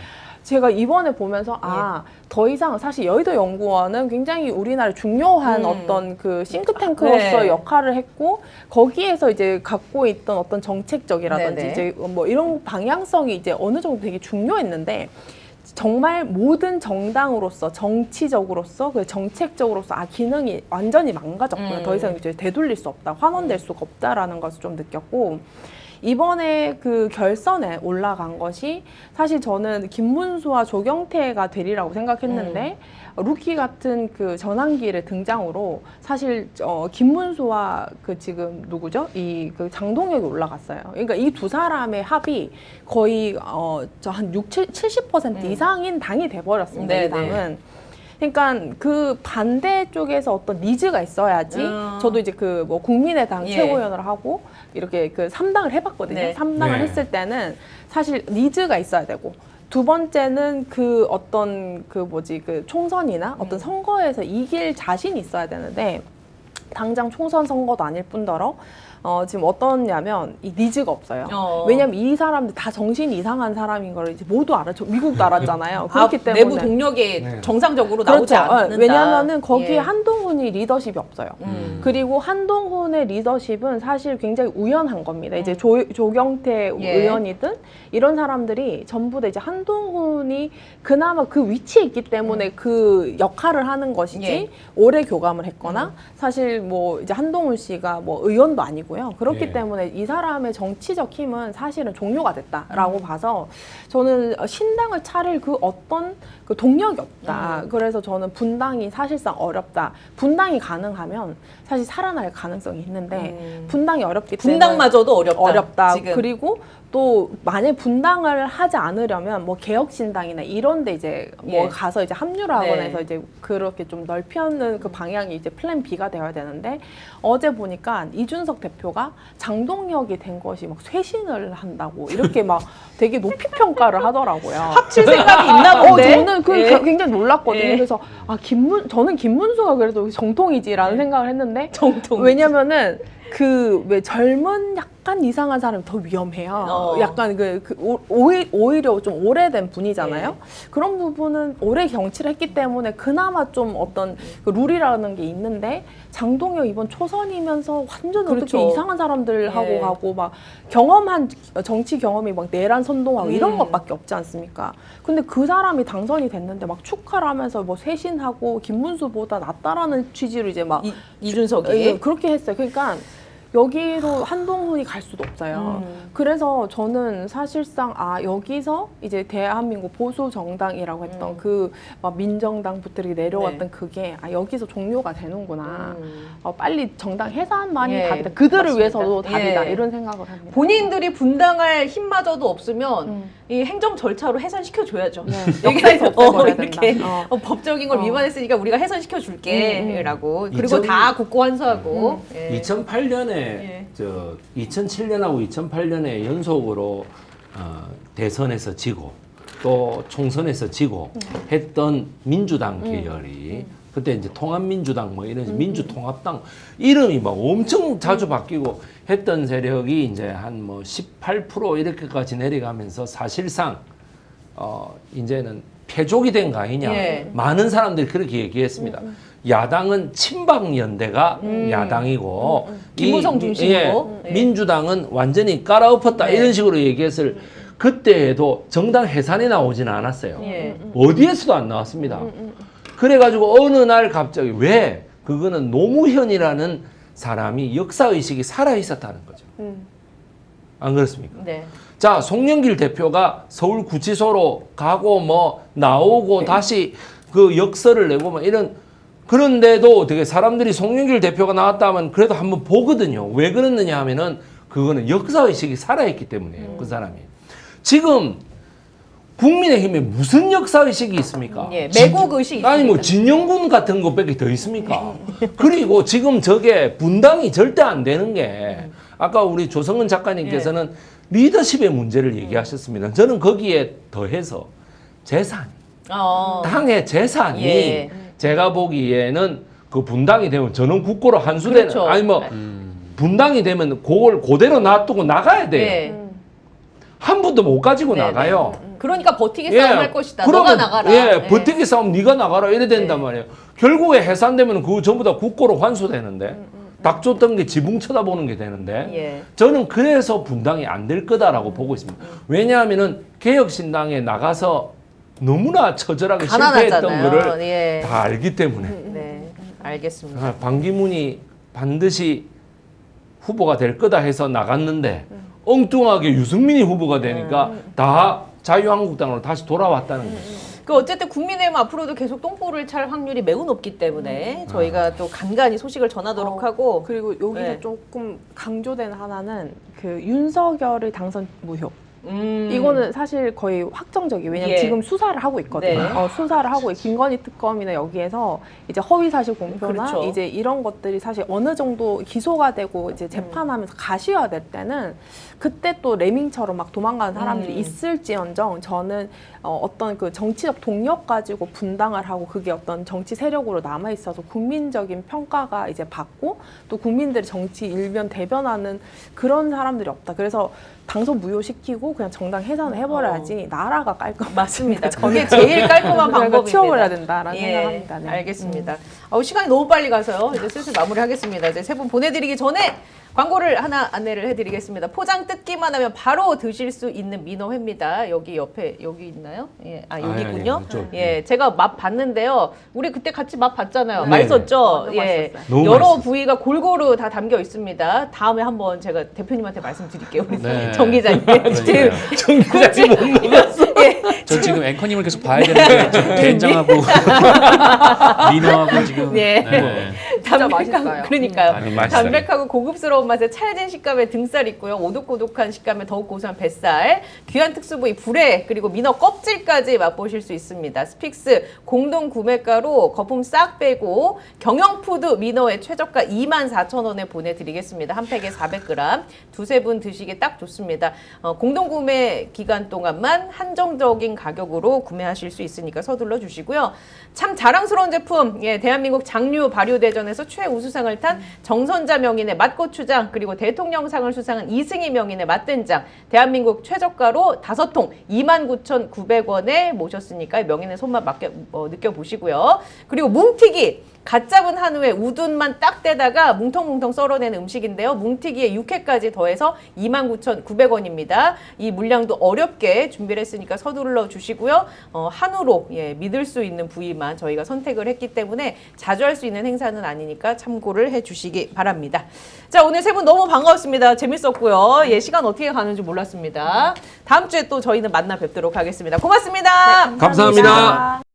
Speaker 4: 제가 이번에 보면서 더 이상 사실 여의도 연구원은 굉장히 우리나라의 중요한 어떤 그 싱크탱크로서
Speaker 1: 네.
Speaker 4: 역할을 했고 거기에서 이제 갖고 있던 어떤 정책적이라든지
Speaker 1: 네네.
Speaker 4: 이제 뭐 이런 방향성이 이제 어느 정도 되게 중요했는데 정말 모든 정당으로서 정치적으로서 그 정책적으로서 기능이 완전히 망가졌구나. 더 이상 이제 되돌릴 수 없다. 환원될 수가 없다라는 것을 좀 느꼈고 이번에 그 결선에 올라간 것이 사실 저는 김문수와 조경태가 되리라고 생각했는데 루키 같은 그 전환기의 등장으로 사실 김문수와 그 지금 누구죠? 이 그 장동혁이 올라갔어요. 그러니까 이 두 사람의 합이 거의 한 70% 이상인 당이 돼버렸습니다.
Speaker 1: 네네.
Speaker 4: 이 당은. 그러니까 그 반대 쪽에서 어떤 니즈가 있어야지. 저도 이제 그 뭐 국민의당
Speaker 1: 예.
Speaker 4: 최고위원을 하고 이렇게 그 3당을 해봤거든요.
Speaker 1: 네.
Speaker 4: 3당을
Speaker 2: 네.
Speaker 4: 했을 때는 사실 니즈가 있어야 되고 두 번째는 그 어떤 그 뭐지 그 총선이나 어떤 선거에서 이길 자신이 있어야 되는데 당장 총선 선거도 아닐 뿐더러 지금 어떠냐면 이 니즈가 없어요. 왜냐면 이 사람들 다 정신이 이상한 사람인 걸 이제 모두 알았죠. 미국도 알았잖아요. 그렇기 때문에
Speaker 1: 내부 동력이
Speaker 2: 네.
Speaker 1: 정상적으로 나오지
Speaker 4: 그렇죠.
Speaker 1: 않는다.
Speaker 4: 왜냐하면은 거기에
Speaker 1: 예.
Speaker 4: 한동훈이 리더십이 없어요. 그리고 한동훈의 리더십은 사실 굉장히 우연한 겁니다. 이제 조경태
Speaker 1: 예.
Speaker 4: 의원이든 이런 사람들이 전부 다 이제 한동훈이 그나마 그 위치에 있기 때문에 그 역할을 하는 것이지
Speaker 1: 예.
Speaker 4: 오래 교감을 했거나 사실 뭐 이제 한동훈 씨가 뭐 의원도 아니고요. 그렇기
Speaker 2: 예.
Speaker 4: 때문에 이 사람의 정치적 힘은 사실은 종료가 됐다라고 봐서 저는 신당을 차릴 그 어떤 그 동력이 없다. 그래서 저는 분당이 사실상 어렵다. 분당이 가능하면 사실 살아날 가능성이 있는데 분당이 어렵기 때문에
Speaker 1: 분당마저도 어렵다. 지금.
Speaker 4: 그리고 또 만약 분당을 하지 않으려면 뭐 개혁신당이나 이런데 이제 뭐
Speaker 1: 예.
Speaker 4: 가서 이제 합류를 하거나
Speaker 1: 네.
Speaker 4: 해서 이제 그렇게 좀 넓혀는 그 방향이 이제 플랜 B가 되어야 되는데 어제 보니까 이준석 대표가 장동혁이 된 것이 막 쇄신을 한다고 이렇게 막 되게 높이 평가를 하더라고요.
Speaker 1: 합칠 생각이 있나 본데.
Speaker 4: 저는 그
Speaker 1: 예.
Speaker 4: 굉장히 놀랐거든요.
Speaker 1: 예.
Speaker 4: 그래서 저는 김문수가 그래도 정통이지라는 생각을 했는데
Speaker 1: 정통.
Speaker 4: 왜냐면은 그 왜 젊은 약간 이상한 사람이 더 위험해요. 약간 오히려 좀 오래된 분이잖아요. 그런 부분은 오래 정치를 했기 때문에 그나마 좀 어떤 그 룰이라는 게 있는데 장동혁 이번 초선이면서 완전
Speaker 1: 그렇죠.
Speaker 4: 어떻게 이상한 사람들하고
Speaker 1: 예.
Speaker 4: 가고 막 경험한 정치 경험이 막 내란 선동하고 이런 것밖에 없지 않습니까? 근데 그 사람이 당선이 됐는데 막 축하를 하면서 뭐 쇄신하고 김문수보다 낫다라는 취지로 이제 막
Speaker 1: 이준석이
Speaker 4: 그렇게 했어요. 그러니까 여기로 한동훈이 갈 수도 없어요. 그래서 저는 사실상 여기서 이제 대한민국 보수 정당이라고 했던 그 막 민정당부터 이렇게 내려왔던
Speaker 1: 네.
Speaker 4: 그게 여기서 종료가 되는구나. 빨리 정당 해산만이
Speaker 1: 예,
Speaker 4: 답이다. 그들을
Speaker 1: 맞습니다.
Speaker 4: 위해서도 답이다.
Speaker 1: 예.
Speaker 4: 이런 생각을 합니다.
Speaker 1: 본인들이 분당할 힘마저도 없으면 이 행정 절차로 해산시켜 줘야죠.
Speaker 4: 네, 역사에서 없애버려야 된다.
Speaker 1: 이렇게
Speaker 4: 어.
Speaker 1: 법적인 걸 위반했으니까 우리가 해산시켜 줄게라고. 그리고
Speaker 2: 2000
Speaker 1: 다 국고환수하고. 예.
Speaker 2: 2008년에
Speaker 1: 예.
Speaker 2: 2007년하고 2008년에 연속으로 대선에서 지고 또 총선에서 지고 했던 민주당 계열이 그때 이제 통합민주당 뭐 이런 민주통합당 이름이 막 엄청 자주 바뀌고 했던 세력이 이제 한 뭐 18% 이렇게까지 내려가면서 사실상 이제는 패족이 된 거 아니냐.
Speaker 1: 예.
Speaker 2: 많은 사람들이 그렇게 얘기했습니다. 야당은 친박연대가 야당이고
Speaker 1: 김무성 중심으로. 예.
Speaker 2: 민주당은 완전히 깔아엎었다
Speaker 1: 네.
Speaker 2: 이런 식으로 얘기했을 그때에도 정당 해산이 나오지는 않았어요.
Speaker 1: 예.
Speaker 2: 어디에서도 안 나왔습니다. 그래가지고 어느 날 갑자기 왜 그거는 노무현이라는 사람이 역사의식이 살아있었다는 거죠. 안 그렇습니까?
Speaker 1: 네.
Speaker 2: 자, 송영길 대표가 서울구치소로 가고 뭐 나오고 다시 그 역설을 내고 뭐 이런 그런데도 되게 사람들이 송영길 대표가 나왔다 하면 그래도 한번 보거든요. 왜 그랬느냐 하면은 그거는 역사의식이 살아있기 때문이에요. 그 사람이. 지금 국민의힘에 무슨 역사의식이 있습니까?
Speaker 1: 예, 매국의식이
Speaker 2: 아니 뭐
Speaker 1: 있습니다.
Speaker 2: 진영군 같은 것밖에 더 있습니까? 그리고 지금 저게 분당이 절대 안 되는 게 아까 우리 조성은 작가님께서는 리더십의 문제를 얘기하셨습니다. 저는 거기에 더해서 재산, 당의 재산이
Speaker 1: 예.
Speaker 2: 제가 보기에는 그 분당이 되면 저는 국고로 환수되는
Speaker 1: 그렇죠.
Speaker 2: 아니 뭐 분당이 되면 그걸 그대로 놔두고 나가야 돼요.
Speaker 1: 예.
Speaker 2: 한 분도 못 가지고
Speaker 1: 네,
Speaker 2: 나가요.
Speaker 1: 그러니까 버티기 싸움 할 것이다.
Speaker 2: 그러면,
Speaker 1: 너가 나가라.
Speaker 2: 예, 버티기 싸움 네가 나가라 이래 된단
Speaker 1: 네.
Speaker 2: 말이에요. 결국에 해산되면 그거 전부 다 국고로 환수되는데 닭 줬던 게 지붕 쳐다보는 게 되는데
Speaker 1: 예.
Speaker 2: 저는 그래서 분당이 안 될 거다라고 보고 있습니다. 왜냐하면은 개혁신당에 나가서 너무나 처절하게 실패했던
Speaker 1: 가난하잖아요.
Speaker 2: 거를
Speaker 1: 예.
Speaker 2: 다 알기 때문에
Speaker 1: 네, 알겠습니다.
Speaker 2: 반기문이 반드시 후보가 될 거다 해서 나갔는데 엉뚱하게 유승민이 후보가 되니까 다 자유한국당으로 다시 돌아왔다는 거죠.
Speaker 1: 그 어쨌든 국민의힘 앞으로도 계속 똥볼을 찰 확률이 매우 높기 때문에 저희가 또 간간히 소식을 전하도록 하고
Speaker 4: 그리고 여기서
Speaker 1: 네.
Speaker 4: 조금 강조된 하나는 그 윤석열의 당선 무효.
Speaker 1: 음.
Speaker 4: 이거는 사실 거의 확정적이에요. 왜냐면
Speaker 1: 예.
Speaker 4: 지금 수사를 하고 있거든요.
Speaker 1: 네.
Speaker 4: 수사를 하고 김건희 특검이나 여기에서 이제 허위사실 공표나
Speaker 1: 그렇죠.
Speaker 4: 이제 이런 것들이 사실 어느 정도 기소가 되고 이제 재판하면서 가시화될 때는 그때 또 레밍처럼 막 도망가는 사람들이 있을지언정 저는 어떤 그 정치적 동력 가지고 분당을 하고 그게 어떤 정치 세력으로 남아 있어서 국민적인 평가가 이제 받고 또 국민들이 정치 일변 대변하는 그런 사람들이 없다. 그래서 당선 무효시키고 그냥 정당 해산을 해버려야지 나라가 깔끔
Speaker 1: 맞습니다. 그게 제일 깔끔한 방법입니다.
Speaker 4: 치워버려야 된다라는
Speaker 1: 예,
Speaker 4: 생각합니다. 네.
Speaker 1: 알겠습니다. 시간이 너무 빨리 가서요. 이제 슬슬 마무리하겠습니다. 이제 세 분 보내드리기 전에 광고를 하나 안내를 해드리겠습니다. 포장 뜯기만 하면 바로 드실 수 있는 민어회입니다. 여기 옆에 여기 있나요? 예, 여기군요.
Speaker 2: 아니, 이쪽.
Speaker 1: 예, 제가 맛 봤는데요. 우리 그때 같이 맛 봤잖아요.
Speaker 2: 네.
Speaker 1: 맛있었죠?
Speaker 4: 너무
Speaker 1: 예,
Speaker 4: 맛있었어요.
Speaker 2: 너무
Speaker 1: 여러
Speaker 2: 맛있어요.
Speaker 1: 부위가 골고루 다 담겨 있습니다. 다음에 한번 제가 대표님한테 말씀드릴게요. 우리
Speaker 3: 네.
Speaker 1: 정 기자님.
Speaker 3: 그러니까요.
Speaker 2: 정 기자님 못 먹었어.
Speaker 1: 예,
Speaker 3: 저 지금 앵커님을 계속 봐야 되는데 지금 된장하고 민어하고 지금
Speaker 1: 예.
Speaker 4: 진짜 맛있어요.
Speaker 1: 그러니까요.
Speaker 2: 맛있어요.
Speaker 1: 담백하고 고급스러운 맛에 찰진 식감의 등살 있고요. 오독오독한 식감에 더욱 고소한 뱃살, 귀한 특수부위 불에 그리고 민어 껍질까지 맛보실 수 있습니다. 스픽스 공동 구매가로 거품 싹 빼고 경영푸드 민어의 최저가 24,000원에 보내드리겠습니다. 한 팩에 400g. 두세 분 드시기 딱 좋습니다. 공동 구매 기간 동안만 한정적인 가격으로 구매하실 수 있으니까 서둘러 주시고요. 참 자랑스러운 제품, 예, 대한민국 장류 발효대전에서 최우수상을 탄 정선자 명인의 맛고추장 그리고 대통령상을 수상한 이승희 명인의 맛된장 대한민국 최저가로 5통 29,900원에 모셨으니까 명인의 손맛 느껴보시고요. 그리고 뭉티기 갓 잡은 한우에 우둔만 딱 떼다가 뭉텅뭉텅 썰어내는 음식인데요. 뭉티기에 육회까지 더해서 29,900원입니다. 이 물량도 어렵게 준비를 했으니까 서둘러 주시고요. 한우로 믿을 수 있는 부위만 저희가 선택을 했기 때문에 자주 할 수 있는 행사는 아니니까 참고를 해주시기 바랍니다. 자, 오늘 세 분 너무 반가웠습니다. 재밌었고요. 예, 시간 어떻게 가는지 몰랐습니다. 다음 주에 또 저희는 만나 뵙도록 하겠습니다. 고맙습니다.
Speaker 4: 네,
Speaker 2: 감사합니다.